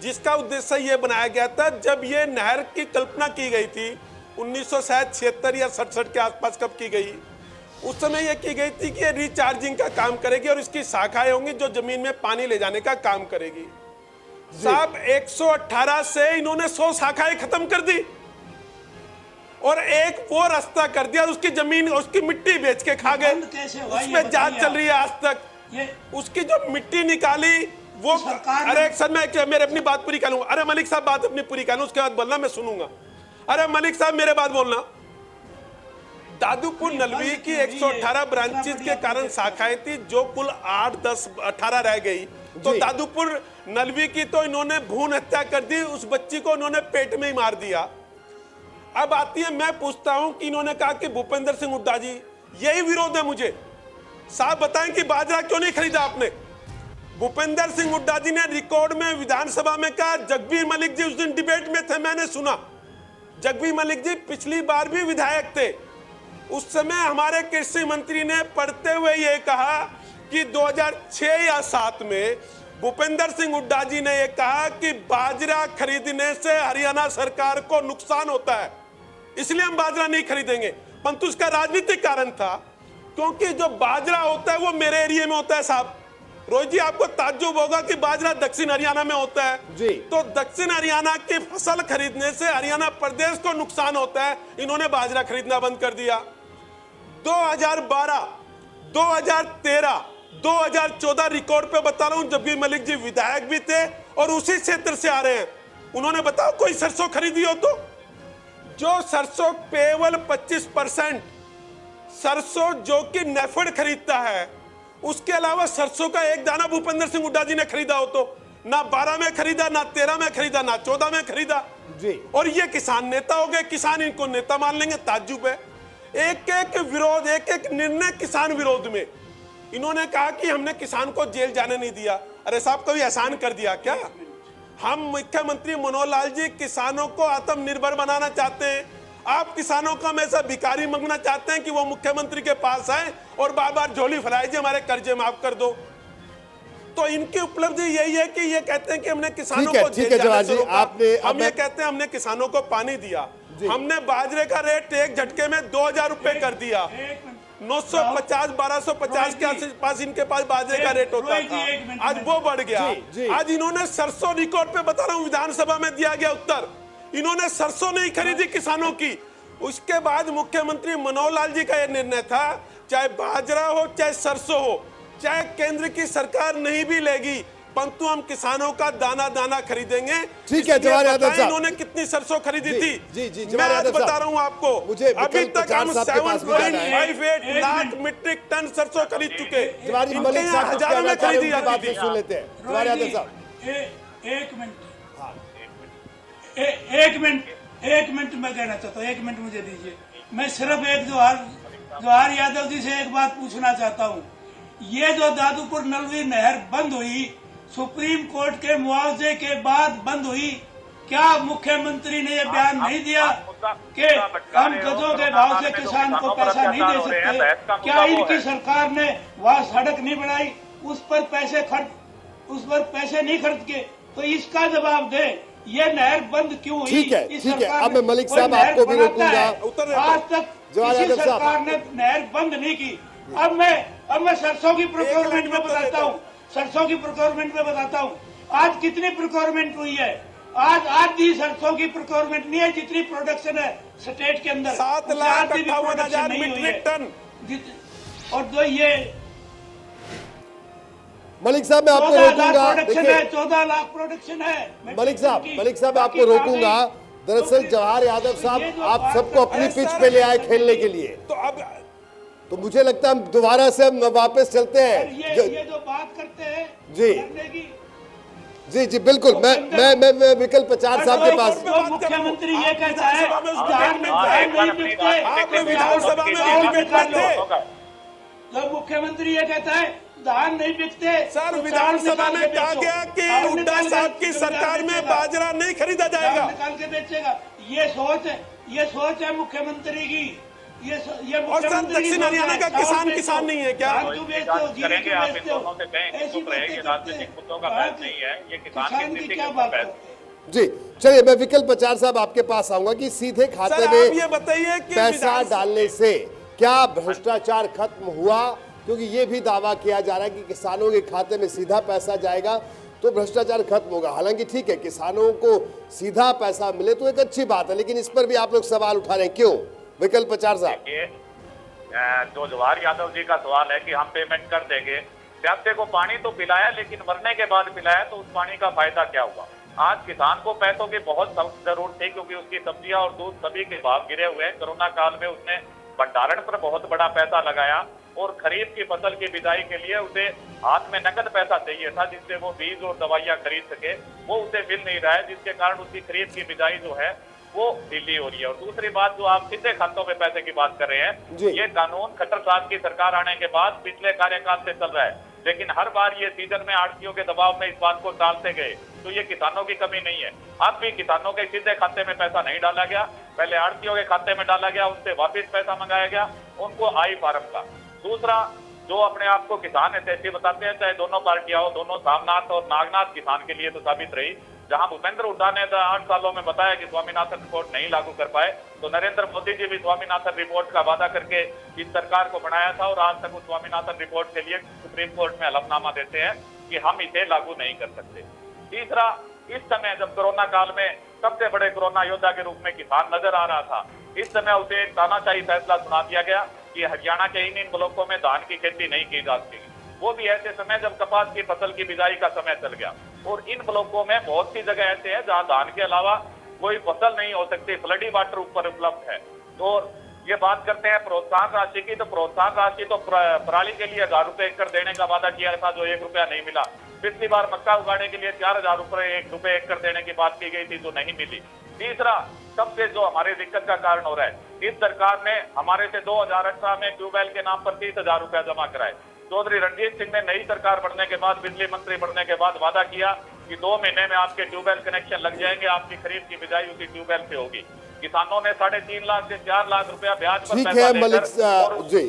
जिसका उद्देश्य यह बनाया गया था, जब ये नहर की कल्पना की गई थी 1976 या 67 के आसपास कब की गई, उस समय यह की गई थी कि ये रिचार्जिंग का काम करेगी और इसकी शाखाएं होंगी जो जमीन में पानी ले जाने का काम करेगी। साहब 118 से इन्होंने 100 शाखाएं खत्म कर दी और एक वो रास्ता कर दिया, उसकी जमीन, उसकी मिट्टी बेच के खा गए। उसमें जांच चल रही है आज तक। उसकी जो मिट्टी निकाली वो, अरे सर मैं मेरे अपनी बात पूरी कर लूंगा। अरे मलिक साहब बात अपनी पूरी कर लूं, उसके बाद बोलना, मैं सुनूंगा। अरे मलिक साहब मेरे बात बोलना। दादूपुर नलवी की 118 ब्रांचेज के कारण शाखाएं थी, जो कुल 8, 10, 18 रह गई। तो
जी।
दादूपुर नलवी की तो इन्होंने भ्रूण हत्या कर दी, उस बच्ची को इन्होंने पेट में ही मार दिया। अब आती है, मैं पूछता हूं कि इन्होंने कहा कि भूपेंद्र सिंह हुड्डा जी, यही विरोध है मुझे, साहब बताएं कि बाजरा क्यों नहीं खरीदा आपने? भूपेंद्र सिंह हुड्डा जी ने रिकॉर्ड में विधानसभा में कहा, जगबीर मलिक जी उस दिन डिबेट में थे, मैंने सुना, जगबीर मलिक जी पिछली बार भी विधायक थे, उस समय हमारे कृषि मंत्री ने पढ़ते हुए यह कहा कि 2006 या 7 में भूपेंद्र सिंह हुड्डा जी ने यह कहा कि बाजरा खरीदने से हरियाणा सरकार को नुकसान होता है, इसलिए हम बाजरा नहीं खरीदेंगे। परंतु उसका राजनीतिक कारण था, क्योंकि जो बाजरा होता है वो मेरे एरिया में होता है। साहब रोहित जी, आपको ताज्जुब होगा कि बाजरा दक्षिण हरियाणा में होता है
जी।
तो दक्षिण हरियाणा की फसल खरीदने से हरियाणा प्रदेश को नुकसान होता है, इन्होंने बाजरा खरीदना बंद कर दिया। 2012, 2013, 2014 रिकॉर्ड पे बता रहा हूं, जगबीर मलिक जी विधायक भी थे और उसी क्षेत्र से आ रहे हैं, उन्होंने बताओ कोई सरसों खरीदी हो तो? जो सरसों केवल 25% सरसों जो कि नेफेड खरीदता है, उसके अलावा सरसों का एक दाना भूपेंद्र सिंह हुड्डा जी ने खरीदा हो तो? ना 12 में खरीदा, ना 13 में खरीदा, ना 14 में खरीदा
जी।
और ये किसान नेता हो गए, किसान इनको नेता मान लेंगे, ताज्जुब है। एक एक विरोध, एक एक निर्णय किसान विरोध में। इन्होंने कहा कि हमने किसान को जेल जाने नहीं दिया। अरे साहब, कभी एहसान कर दिया क्या? हम मुख्यमंत्री मनोहर लाल जी किसानों को आत्मनिर्भर बनाना चाहते हैं, आप किसानों का हमेशा भिखारी मांगना चाहते हैं कि वो मुख्यमंत्री के पास आए और बार बार झोली फैलाए जी हमारे कर्जे माफ कर दो। तो इनकी उपलब्धि यही है कि ये कहते हैं कि हमने किसानों को जेल जाने से रोका। हम ये कहते हैं हमने किसानों को पानी दिया, हमने बाजरे का रेट एक झटके में 2000 रुपए कर दिया। 950, 1250 के आसपास इनके पास बाजरे का रेट होता था, आज वो बढ़ गया। आज इन्होंने सरसों, रिकॉर्ड पे बता रहा हूं, विधानसभा में दिया गया उत्तर, इन्होंने सरसों नहीं खरीदी किसानों की। उसके बाद मुख्यमंत्री मनोहर लाल जी का यह निर्णय था, चाहे बाजरा हो चाहे सरसों हो, चाहे केंद्र की सरकार नहीं भी लेगी, परंतु हम किसानों का दाना दाना खरीदेंगे।
ठीक है जवाहर यादव साहब,
इन्होंने कितनी सरसों खरीदी थी?
जी जी,
मैं आज बता रहा हूं आपको,
मुझे
अभी तक हम 7.58 लाख मीट्रिक टन सरसों खरीद चुके।
मलिक साहब
हजारों में खरीदी जाती थी।
सुन लेते हैं जवाहर यादव साहब।
एक मिनट मैं कहना चाहता हूँ, 1 मिनट मुझे दीजिए। मैं सिर्फ एक जवाहर यादव जी से एक बात पूछना चाहता हूँ। ये जो दादूपुर नलवी नहर बंद हुई, सुप्रीम कोर्ट के मुआवजे के बाद बंद हुई, क्या मुख्यमंत्री ने ये बयान नहीं दिया कि हम गधों के भाव से किसान को पैसा नहीं दे सकते? क्या इनकी सरकार ने वहाँ सड़क नहीं बनाई, उस पर पैसे नहीं खर्च के? तो इसका जवाब दे, ये नहर बंद क्यों हुई?
ठीक है, अब मैं मलिक साहब आपको भी रोकूंगा।
आज तक किसी सरकार ने नहर बंद नहीं की। अब मैं सरसों की प्रोक्योरमेंट में बताता हूँ, सरसों की प्रोक्योरमेंट में बताता हूँ। आज कितनी प्रोक्योरमेंट हुई है? आज आधी सरसों की प्रोक्योरमेंट नहीं है जितनी प्रोडक्शन है स्टेट के अंदर।
7,58,000 मीट्रिक टन।
और जो ये
मलिक साहब मैं आपको रोकूंगा,
14 लाख प्रोडक्शन है।
मलिक साहब आपको रोकूंगा। दरअसल जवाहर यादव साहब, आप सबको अपनी पिच पे ले आए खेलने के लिए, तो मुझे लगता है हम दोबारा से हम वापस चलते हैं।
ये जो बात करते हैं
जी जी बिल्कुल। मैं विकल्प 50 साहब के पास।
मुख्यमंत्री ये कहता है मुख्यमंत्री ये कहता है धान नहीं बिकते।
सर विधानसभा में कहा गया कि हुड्डा साहब की सरकार में बाजरा नहीं खरीदा जाएगा,
निकाल के बेचेगा। ये सोच है मुख्यमंत्री की। ये
और सर दक्षिण हरियाणा का किसान नहीं है क्या?
करेंगे आप इन दोनों से कहें चुप रहे, ये राजनीतिक मुद्दों का बहस नहीं है, ये किसान की क्या बात है।
जी चलिए, मैं विकल्प 50 साहब आपके पास आऊंगा कि सीधे खाते में
ये बताइए कि
पैसा डालने से क्या भ्रष्टाचार खत्म हुआ? क्योंकि ये भी दावा किया जा रहा है कि किसानों के खाते में सीधा पैसा जाएगा तो भ्रष्टाचार खत्म होगा। हालांकि ठीक है, किसानों को सीधा पैसा मिले तो एक अच्छी बात है, लेकिन इस पर भी आप लोग सवाल उठा रहे हैं, क्यों? विकल्प 50 साहब,
जो जवाहर यादव जी का सवाल है कि हम पेमेंट कर देंगे, प्यासे को पानी तो पिलाया लेकिन मरने के बाद पिलाया, तो उस पानी का फायदा क्या हुआ? आज किसान को पैसों की बहुत सख्त जरूरत थी, क्योंकि उसकी सब्जियां और दूध सभी के भाव गिरे हुए हैं। कोरोना काल में उसने भंडारण पर बहुत बड़ा पैसा लगाया और खरीफ की फसल की बिजाई के लिए उसे हाथ में नकद पैसा चाहिए था जिससे वो बीज और दवाइयां खरीद सके, वो उसे मिल नहीं रहा है, जिसके कारण उसकी खरीफ की बिजाई जो है वो ढीली हो रही है। और दूसरी बात जो आप सीधे खातों में पैसे की बात कर रहे हैं, ये कानून खट्टर साहब की सरकार आने के बाद पिछले कार्यकाल से चल रहा है, लेकिन हर बार ये सीजन में आड़तियों के दबाव में इस बात को टालते गए। तो ये किसानों की कमी नहीं है, अब भी किसानों के सीधे खाते में पैसा नहीं डाला गया, पहले आड़तियों के खाते में डाला गया, उनसे वापिस पैसा मंगाया गया उनको आई फार्म का। दूसरा, जो अपने आप को किसान हितैषी बताते हैं, चाहे दोनों पार्टियां हो, दोनों सामनाथ और नागनाथ किसान के लिए तो साबित रही। जहां भूपेंद्र हुड्डा ने 8 सालों में बताया कि स्वामीनाथन रिपोर्ट नहीं लागू कर पाए, तो नरेंद्र मोदी जी भी स्वामीनाथन रिपोर्ट का वादा करके इस सरकार को बनाया था और आज तक उस स्वामीनाथन रिपोर्ट के लिए सुप्रीम कोर्ट में हलफनामा देते हैं कि हम इसे लागू नहीं कर सकते। तीसरा, इस समय जब कोरोना काल में सबसे बड़े कोरोना योद्धा के रूप में किसान नजर आ रहा था, इस समय उसे एक तानाशाही फैसला सुना दिया गया कि हरियाणा के इन ब्लॉकों में धान की खेती नहीं की जा सकेगी, वो भी ऐसे समय जब कपास की फसल की बिजाई का समय चल गया। और इन ब्लॉकों में बहुत सी जगह ऐसे हैं जहां धान के अलावा कोई फसल नहीं हो सकती, फ्लडी वाटर ऊपर उपलब्ध है। तो ये बात करते हैं प्रोत्साहन राशि की, तो प्रोत्साहन राशि तो पराली के लिए 1000 रुपए एकड़ देने का वादा किया था, जो 1 रुपया नहीं मिला। पिछली बार मक्का उगाने के लिए 4000 रुपए एकड़ देने की बात की गई थी, जो नहीं मिली। तीसरा, सबसे जो हमारे दिक्कत का कारण हो रहा है, इस सरकार ने हमारे से 2018 में ट्यूबवेल के नाम पर 30,000 रुपया जमा कराए। चौधरी रणजीत सिंह ने नई सरकार बनने के बाद, बिजली मंत्री बनने के बाद वादा किया कि 2 महीने में आपके ट्यूबवेल कनेक्शन लग जाएंगे, आपकी खरीफ की बिजाई उसी ट्यूबवेल से होगी। किसानों ने 3.5 लाख से 4 लाख रुपया ब्याज पर
ठीक
पैसा
है मलिक जी,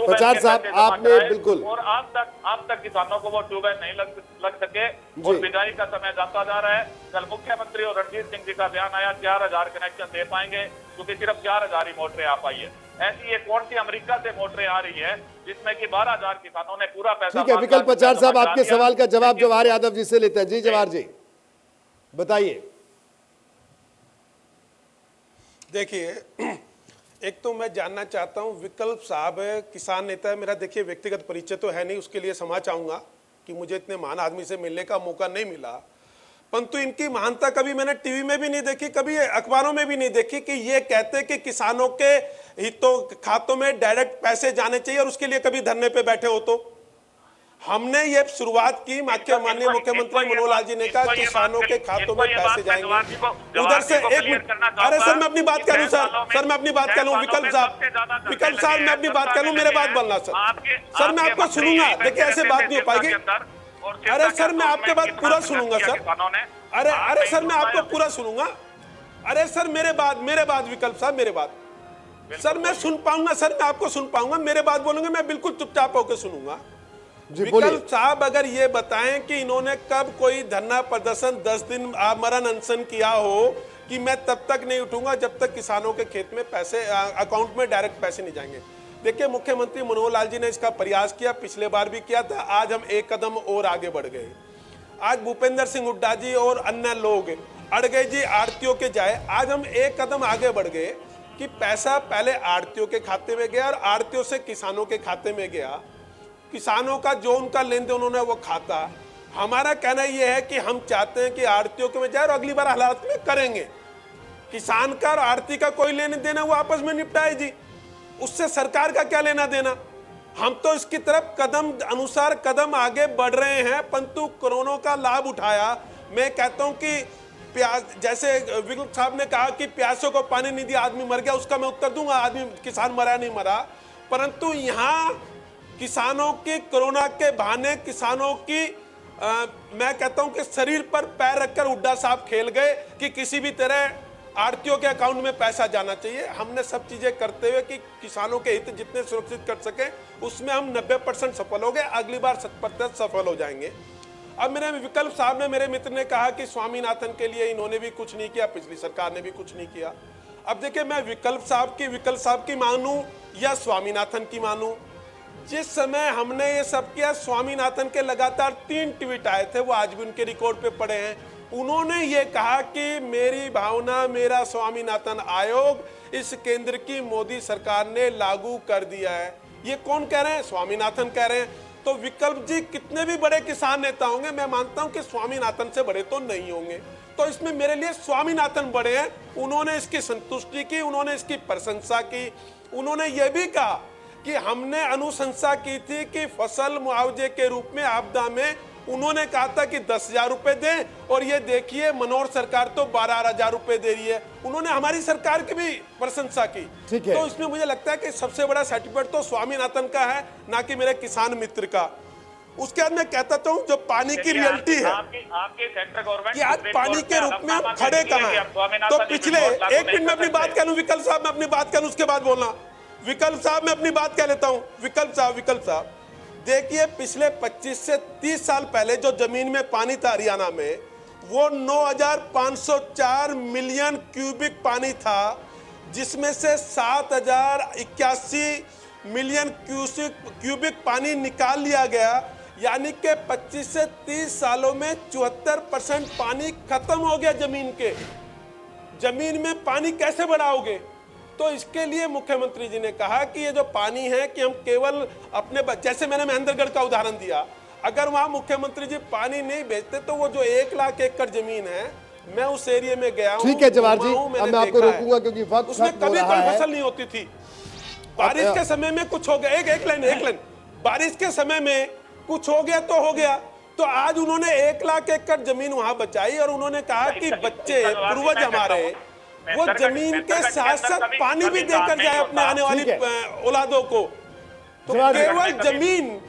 प्रचार साहब आपने बिल्कुल,
और आज तक किसानों को वो ट्यूबवेल नहीं लग सके और बिजाई का समय जाता जा रहा है। कल मुख्यमंत्री और रणजीत सिंह जी का बयान आया 4000 कनेक्शन दे पाएंगे, क्योंकि सिर्फ 4000 ही मोटरें आ पाई है। ऐसी ये कौन सी अमेरिका से मोटरें आ रही है जिसमें कि 12,000 किसानों ने पूरा पैसा।
ठीक है विकल्प प्रचार साहब, आपके सवाल का जवाब जवाहर यादव जी से लेते हैं। जी जवाहर जी बताइए।
देखिए, एक तो मैं जानना चाहता हूं, विकल्प साहब किसान नेता है, मेरा देखिए व्यक्तिगत परिचय तो है नहीं, उसके लिए क्षमा चाहूंगा कि मुझे इतने महान आदमी से मिलने का मौका नहीं मिला, परंतु इनकी महानता कभी मैंने टीवी में भी नहीं देखी, कभी अखबारों में भी नहीं देखी कि ये कहते कि किसानों के हितों खातों में डायरेक्ट पैसे जाने चाहिए और उसके लिए कभी धरने पे बैठे हो। तो हमने ये शुरुआत की, माननीय मुख्यमंत्री मनोहर लाल जी ने कहा किसानों के खातों में पैसे जाएंगे, उधर से एक, अरे सर मैं अपनी बात करूं, सर मैं अपनी बात करूं, विकल्प साहब मैं अपनी बात करूं, मेरे बात बोलना सर मैं आपको सुनूंगा। देखिए ऐसे बात नहीं हो पाएगी। अरे सर मैं आपके बात पूरा सुनूंगा सर, अरे सर मैं आपको पूरा सुनूंगा। अरे सर मेरे बाद विकल्प साहब मेरे बात सर मैं सुन पाऊंगा, सर मैं आपको सुन पाऊंगा, मेरे बात बोलूंगा मैं बिल्कुल चुपचाप होकर सुनूंगा। विकल्प साहब अगर ये बताएं कि इन्होंने कब कोई धरना प्रदर्शन 10 दिन आमरण अनशन किया हो कि मैं तब तक नहीं उठूंगा जब तक किसानों के खेत में पैसे अकाउंट में डायरेक्ट पैसे नहीं जाएंगे। देखिए मुख्यमंत्री मनोहर लाल जी ने इसका प्रयास किया, पिछले बार भी किया था, आज हम एक कदम और आगे बढ़ गए। आज भूपेंद्र सिंह हुड्डा जी और अन्य लोग अड़ गए जी आड़तियों के जाए, आज हम एक कदम आगे बढ़ गए कि पैसा पहले आड़तियों के खाते में गया और आड़तियों से किसानों के खाते में गया, किसानों का जो उनका लेन देन उन्होंने वो खाता। हमारा कहना यह है कि हम चाहते हैं कि आड़तियों के में जाए और अगली बार हालात में करेंगे, किसान का और आड़ती का कोई लेने देना वो आपस में निपटाए जी, उससे सरकार का क्या लेना देना। हम तो इसकी तरफ कदम अनुसार कदम आगे बढ़ रहे हैं, परंतु कोरोना का लाभ उठाया। मैं कहता हूं कि प्यास, जैसे विकल्प साहब ने कहा कि प्यासों को पानी नहीं दिया आदमी मर गया, उसका मैं उत्तर दूंगा, आदमी किसान मरा नहीं मरा, परंतु यहाँ किसानों की कोरोना के बहाने किसानों की मैं कहता हूं कि शरीर पर पैर रखकर हुड्डा साहब खेल गए कि किसी भी तरह आड़तियों के अकाउंट में पैसा जाना चाहिए। हमने सब चीजें करते हुए कि किसानों के हित जितने सुरक्षित कर सके उसमें हम 90% सफल हो गए, अगली बार 100% सफल हो जाएंगे। अब मेरे विकल्प साहब ने, मेरे मित्र ने कहा कि स्वामीनाथन के लिए इन्होंने भी कुछ नहीं किया, पिछली सरकार ने भी कुछ नहीं किया। अब देखिए मैं विकल्प साहब की मानूं या स्वामीनाथन की मानूं, जिस समय हमने ये सब किया स्वामीनाथन के लगातार 3 ट्वीट आए थे, वो आज भी उनके रिकॉर्ड पे पड़े हैं। उन्होंने ये कहा कि मेरी भावना मेरा स्वामीनाथन आयोग इस केंद्र की मोदी सरकार ने लागू कर दिया है। ये कौन कह रहे हैं? स्वामीनाथन कह रहे हैं। तो विकल्प जी कितने भी बड़े किसान नेता होंगे, मैं मानता हूं कि स्वामीनाथन से बड़े तो नहीं होंगे, तो इसमें मेरे लिए स्वामीनाथन बड़े हैं। उन्होंने इसकी संतुष्टि की, उन्होंने इसकी प्रशंसा की। उन्होंने ये भी कहा कि हमने अनुशंसा की थी कि फसल मुआवजे के रूप में आपदा में उन्होंने कहा था कि 10,000 रुपए दें, और ये देखिए मनोहर सरकार तो 12,000 रुपए दे रही है। उन्होंने हमारी सरकार की भी प्रशंसा की।
ठीक है।
तो इसमें मुझे लगता है कि सबसे बड़ा सर्टिफिकेट तो स्वामीनाथन का है, ना कि मेरे किसान मित्र का। उसके बाद मैं कहता हूँ जो पानी की रियलिटी है
आपकी सेंट्रल गवर्नमेंट
कि आज पानी के रूप में हम खड़े कहाँ हैं। तो पिछले 1 मिनट में अपनी बात कह लूं, विकल्प साहब मैं अपनी बात कह लूं, उसके बाद बोलना। विकल्प साहब मैं अपनी बात कह लेता हूं। विकल्प साहब देखिए, पिछले 25 से 30 साल पहले जो जमीन में पानी था हरियाणा में, वो 9,504 मिलियन क्यूबिक पानी था, जिसमें से 7,081 मिलियन क्यूबिक पानी निकाल लिया गया। यानी कि 25 से 30 सालों में 74% पानी खत्म हो गया जमीन के। जमीन में पानी कैसे बढ़ाओगे? तो इसके लिए मुख्यमंत्री जी ने कहा कि ये जो पानी है कि हम केवल अपने, जैसे मैंने महेंद्रगढ़ का उदाहरण दिया, अगर वहां मुख्यमंत्री जी पानी नहीं बेचते तो वो जो 1 लाख एकड़ जमीन है, मैं उस एरिया में गया हूं।
ठीक है जवाहर जी, अब मैं आपको रोकूंगा क्योंकि वक्त
उसमें
खत्म हो
कभी
रहा
कोई
है।
फसल नहीं होती थी। बारिश के समय में कुछ हो गया, एक लाइन, बारिश के समय में कुछ हो गया तो हो गया। तो आज उन्होंने 1 लाख एकड़ जमीन वहां बचाई और उन्होंने कहा कि बच्चे, पूर्वज हमारे, वो जमीन के साथ साथ पानी भी देकर जाए अपने आने वाली औलादों को। तो केवल जमीन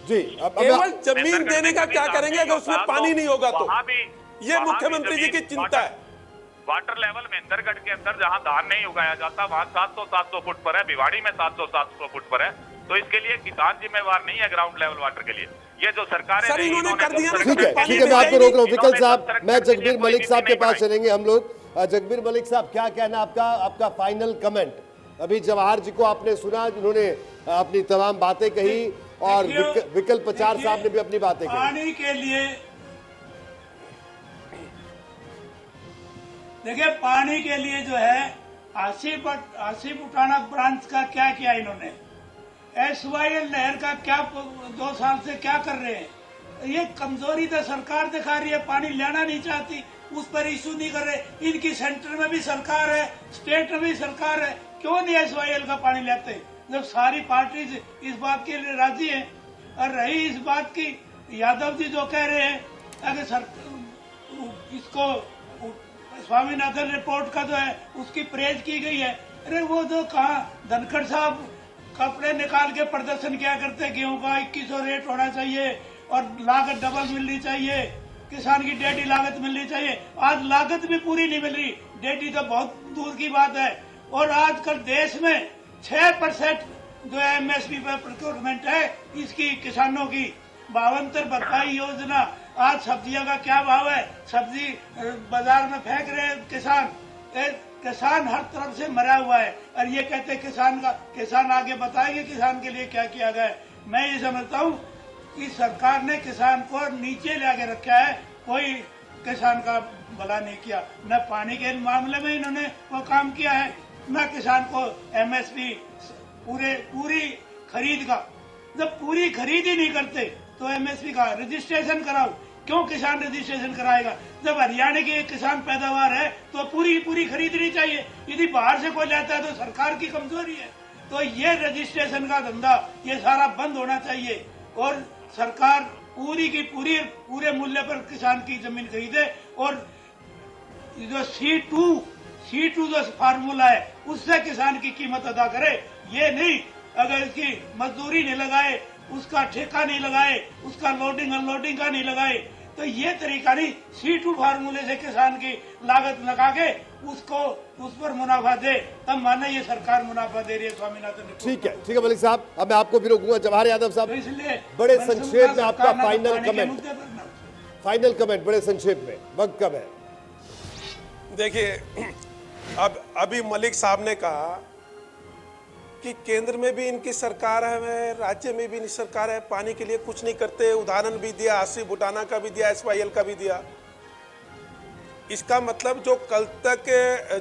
केवल जमीन देने का क्या करेंगे अगर उसमें पानी नहीं होगा? तो ये मुख्यमंत्री जी की चिंता है।
वाटर लेवल महेंद्रगढ़ के अंदर जहां धान नहीं उगाया जाता, वहां 700 फुट पर है, भिवाड़ी में 700 फुट पर है। तो इसके लिए किसान जिम्मेवार नहीं है ग्राउंड लेवल वाटर के लिए। ये जो सरकार
सर इन्होंने कर दिया ना।
ठीक है, मैं आपको रोक रहा हूँ। विकल्प साहब, मैं जगबीर मलिक साहब के पास चलेंगे हम लोग। जगबीर मलिक साहब, क्या कहना आपका फाइनल कमेंट? अभी जवाहर जी को आपने सुना, जिन्होंने अपनी तमाम बातें कही, और विकल्प 50 साहब ने भी अपनी बातें कही।
पानी के लिए देखिए, पानी के लिए जो है आसिफ उठाना ब्रांच का क्या किया इन्होंने, SYL नहर का क्या 2 साल से क्या कर रहे हैं? ये कमजोरी तो सरकार दिखा रही है, पानी लेना नहीं चाहती, उस पर इशू नहीं कर रहे। इनकी सेंटर में भी सरकार है, स्टेट में भी सरकार है, क्यों नहीं SYL का पानी लेते जब सारी पार्टी इस बात के लिए राजी है? और रही इस बात की, यादव जी जो कह रहे हैं अगर इसको स्वामीनाथन रिपोर्ट का जो है उसकी प्रेज की गई है, अरे वो जो कहा धनखड़ साहब कपड़े निकाल के प्रदर्शन किया करते, गेहूं का 2100 रेट होना चाहिए और लागत डबल मिलनी चाहिए, किसान की डेढ़ी लागत मिलनी चाहिए। आज लागत भी पूरी नहीं मिल रही, डेढ़ी तो बहुत दूर की बात है। और आजकल देश में 6% जो है MSP पर प्रोक्योरमेंट है इसकी, किसानों की 52 भरपाई योजना। आज सब्जियों का क्या भाव है? सब्जी बाजार में फेंक रहे हैं किसान हर तरफ से मरा हुआ है, और ये कहते किसान आगे बताएंगे किसान के लिए क्या किया गया है। मैं ये समझता हूँ कि सरकार ने किसान को नीचे ले आके रखा है, कोई किसान का भला नहीं किया। न पानी के मामले में इन्होंने वो काम किया है, न किसान को MSP पूरी खरीद का। जब पूरी खरीद ही नहीं करते तो MSP का रजिस्ट्रेशन कराओ। क्यों किसान रजिस्ट्रेशन कराएगा? जब हरियाणा की किसान पैदावार है तो पूरी खरीदनी चाहिए। यदि बाहर से कोई लेता है तो सरकार की कमजोरी है। तो ये रजिस्ट्रेशन का धंधा ये सारा बंद होना चाहिए, और सरकार पूरे मूल्य पर किसान की जमीन खरीदे। और जो C2 जो फार्मूला है उससे किसान की कीमत अदा करे। ये नहीं अगर इसकी मजदूरी नहीं लगाए, उसका ठेका नहीं लगाए, उसका लोडिंग अनलोडिंग का नहीं लगाए, तो ये तरीका नहीं। C2 फार्मूले से किसान की लागत लगा के उसको उस पर मुनाफा दे, तब माने ये सरकार मुनाफा दे रही है स्वामीनाथन।
ठीक है मलिक साहब, अब मैं आपको भी रोकूंगा। जवाहर यादव साहब,
तो इसलिए
बड़े संक्षेप में आपका फाइनल कमेंट बड़े संक्षेप में, वक्त कब है?
देखिए, अब अभी मलिक साहब ने कहा कि केंद्र में भी इनकी सरकार है, राज्य में भी इनकी सरकार है, पानी के लिए कुछ नहीं करते। उदाहरण भी दिया, आसिफ भुटाना का भी दिया, SYL का भी दिया। इसका मतलब जो कल तक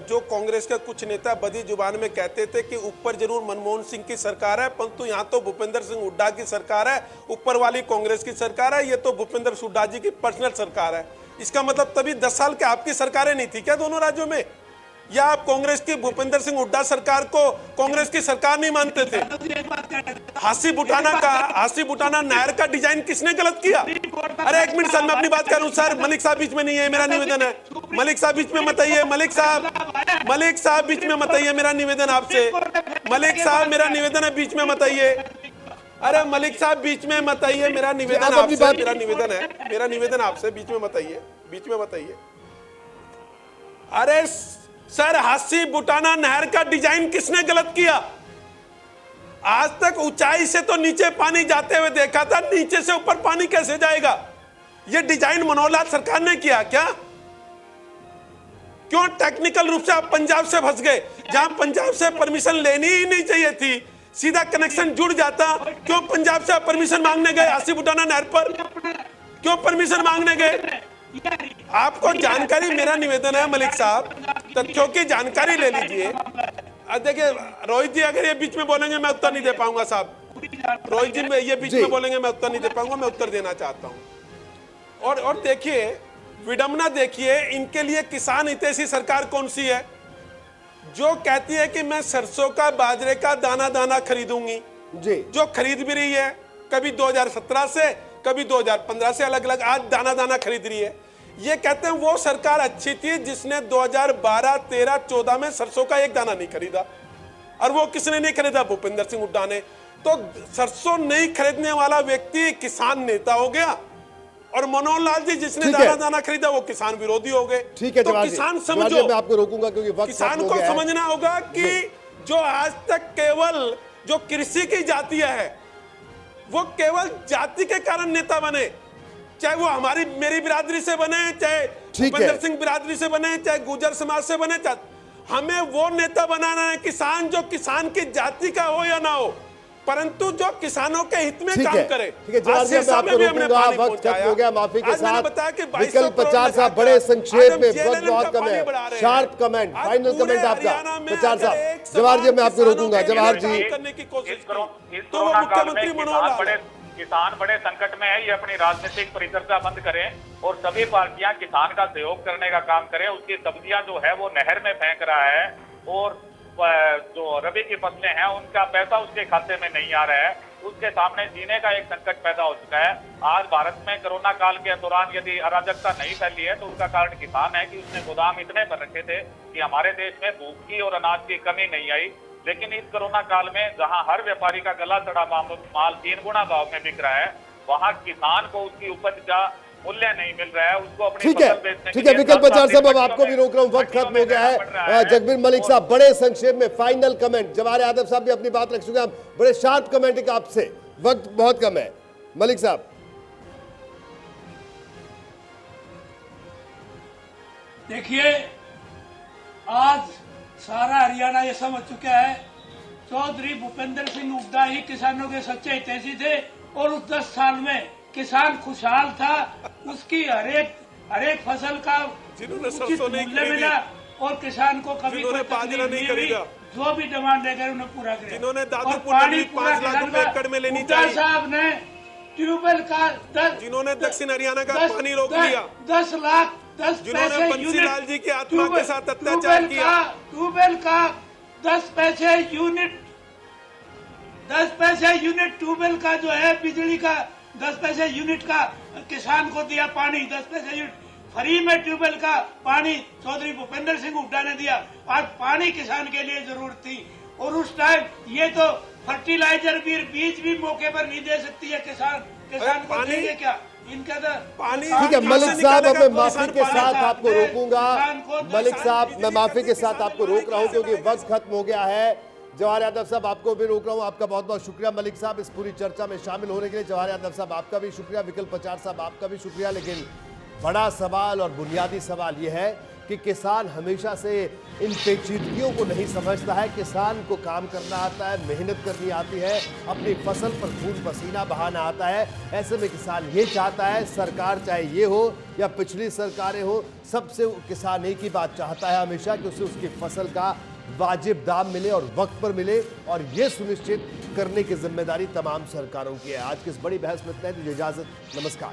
जो कांग्रेस के कुछ नेता बदी जुबान में कहते थे कि ऊपर जरूर मनमोहन सिंह की सरकार है, परंतु यहाँ तो भूपेंद्र सिंह हुड्डा की सरकार है, ऊपर वाली कांग्रेस की सरकार है, ये तो भूपेंद्र हुड्डा जी की पर्सनल सरकार है। इसका मतलब तभी 10 साल के आपकी सरकारें नहीं थी क्या दोनों राज्यों में? या आप कांग्रेस की भूपेंद्र सिंह हुड्डा सरकार को कांग्रेस की सरकार नहीं मानते थे? हासी बुटाना नहर का डिजाइन किसने गलत किया? अरे एक मिनट सर, मैं अपनी बात करूं सर। मलिक साहब बीच में नहीं है, मेरा निवेदन है। मलिक साहब बीच में मत आइए। मलिक साहब बीच में मत आइए, मेरा निवेदन आपसे। मलिक साहब मेरा निवेदन है, बीच में मत आइए। अरे मलिक साहब बीच में मत आइए, मेरा निवेदन आपसे, मेरा निवेदन है, मेरा निवेदन आपसे, बीच में मत आइए, बीच में मत आइए। अरे सर, हासी बुटाना नहर का डिजाइन किसने गलत किया? आज तक ऊंचाई से तो नीचे पानी जाते हुए देखा था, नीचे से ऊपर पानी कैसे जाएगा? यह डिजाइन मनोहर लाल सरकार ने किया क्या? क्यों टेक्निकल रूप से आप पंजाब से फंस गए? जहां पंजाब से परमिशन लेनी ही नहीं चाहिए थी, सीधा कनेक्शन जुड़ जाता। क्यों पंजाब से परमिशन मांगने गए? हासी बुटाना नहर पर क्यों परमिशन मांगने गए? आपको जानकारी, मेरा निवेदन है मलिक साहब, तथ्यों की जानकारी ले लीजिए। देखिए रोहित जी, अगर ये बीच में बोलेंगे मैं उत्तर नहीं दे पाऊंगा साहब। रोहित जी ये बीच में बोलेंगे मैं उत्तर नहीं दे पाऊंगा, मैं उत्तर देना चाहता हूं। और देखिए विडंबना, देखिए इनके लिए किसान हितैषी सरकार कौन सी है जो कहती है कि मैं सरसों का, बाजरे का दाना दाना खरीदूंगी जी, जो खरीद भी रही है, कभी 2017 से कभी 2015 से अलग अलग, आज दाना दाना खरीद रही है। ये कहते हैं वो सरकार अच्छी थी जिसने 2012, 13, 14 में सरसों का एक दाना नहीं खरीदा। और वो किसने नहीं खरीदा? भूपेंद्र सिंह हुड्डा ने। तो सरसों नहीं खरीदने वाला व्यक्ति किसान नेता हो गया, और मनोहर लाल जी जिसने दाना दाना खरीदा वो किसान विरोधी हो गए।
ठीक है,
तो किसान समझो,
मैं आपको रोकूंगा क्योंकि वक्त
किसान को समझना होगा कि जो आज तक केवल जो कृषि की जातियां है वो केवल जाति के कारण नेता बने, चाहे वो मेरी बिरादरी से बने, चाहे भूपेंद्र सिंह बिरादरी से बने, चाहे गुर्जर समाज से बने, हमें वो नेता बनाना है किसान जो किसान की जाति का हो या ना हो, परंतु जो किसानों के हित में काम करे।
ठीक है, जवाहर जी, मैं आपको रोकूंगा, वक्त खत्म हो गया, माफी के साथ। विकल्प 50 साहब, बड़े संक्षेप में, वक्त बहुत कम है, शार्प कमेंट, फाइनल कमेंट आपका 50 साहब। जवाहर जी, मैं आपको रोकूंगा। जवाहर जी,
करने की कोशिश करो। तो मुख्यमंत्री मनोहर लाल, किसान बड़े संकट में है, ये अपनी राजनीतिक परिचर्चा बंद करें और सभी पार्टियां किसान का सहयोग करने का काम करें। उसकी सब्जियां जो है वो नहर में फेंक रहा है, और जो रबी की फसलें हैं उनका पैसा उसके खाते में नहीं आ रहा है। उसके सामने जीने का एक संकट पैदा हो चुका है। आज भारत में कोरोना काल के दौरान यदि अराजकता नहीं फैली है तो उसका कारण किसान है कि उसने गोदाम इतने भर रखे थे कि हमारे देश में भूख की और अनाज की कमी नहीं आई। लेकिन इस कोरोना काल में जहां हर व्यापारी का गला सड़ा माल 3 गुना भाव में बिक रहा है, वहां किसान को उसकी उपज का मूल्य नहीं मिल रहा है, उसको अपनी फसल बेचने।
ठीक है, विकल्प 50 साहब, अब आपको भी रोक रहा हूं, वक्त खत्म हो गया है। जगबीर मलिक साहब, बड़े संक्षेप में फाइनल कमेंट। जवाहर यादव साहब भी अपनी बात रख चुके हैं, बड़े शार्प कमेंट आपसे, वक्त बहुत कम है। मलिक साहब,
देखिए आज सारा हरियाणा ये समझ चुका है चौधरी भूपेंद्र सिंह हुड्डा ही किसानों के सच्चे हितैषी थे, और उस 10 साल में किसान खुशहाल था, उसकी हरेक फसल का उचित मूल्य मिला, और किसान को कभी कोई तकलीफ नहीं हुई। जो भी डिमांड लेकर उन्हें पूरा किया।
जिन्होंने
पानी पूरा
एकड़ में लेनी चाहिए,
साहब ने ट्यूबवेल का
जिन्होंने दक्षिण हरियाणा का पानी रोक दिया,
10 लाख 10
जिन्होंने बंसीलाल जी की आत्मा के साथ अत्याचार किया,
ट्यूबवेल का 10 पैसे यूनिट ट्यूबवेल का जो है बिजली का 10 पैसे यूनिट का किसान को दिया पानी, 10 पैसे यूनिट फ्री में ट्यूबवेल का पानी चौधरी भूपेंद्र सिंह हुड्डा ने दिया। आज पानी किसान के लिए जरूरत थी, और उस टाइम ये तो फर्टिलाइजर बीज भी मौके पर नहीं दे सकती है किसान को देंगे क्या? इनका तो पानी।
ठीक है मलिक साहब, अब मैं माफी के साथ आपको रोकूंगा। मलिक साहब, मैं माफी के साथ आपको रोक रहा हूं क्योंकि वक्त खत्म हो गया है। जवाहर यादव साहब, आपको भी रोक रहा हूं। आपका बहुत बहुत शुक्रिया मलिक साहब इस पूरी चर्चा में शामिल होने के लिए। जवाहर यादव साहब, आपका भी शुक्रिया। विकल्प 50 साहब, आपका भी शुक्रिया। लेकिन बड़ा सवाल और बुनियादी सवाल यह है कि किसान हमेशा से इन पेचीदगियों को नहीं समझता है। किसान को काम करना आता है, मेहनत करनी आती है, अपनी फसल पर खून पसीना बहाना आता है। ऐसे में किसान ये चाहता है, सरकार चाहे ये हो या पिछली सरकारें हो, सबसे किसान एक ही बात चाहता है हमेशा कि उसे उसकी फसल का वाजिब दाम मिले और वक्त पर मिले, और ये सुनिश्चित करने की जिम्मेदारी तमाम सरकारों की है। आज की इस बड़ी बहस में इतना ही, दीजिए इजाजत, नमस्कार।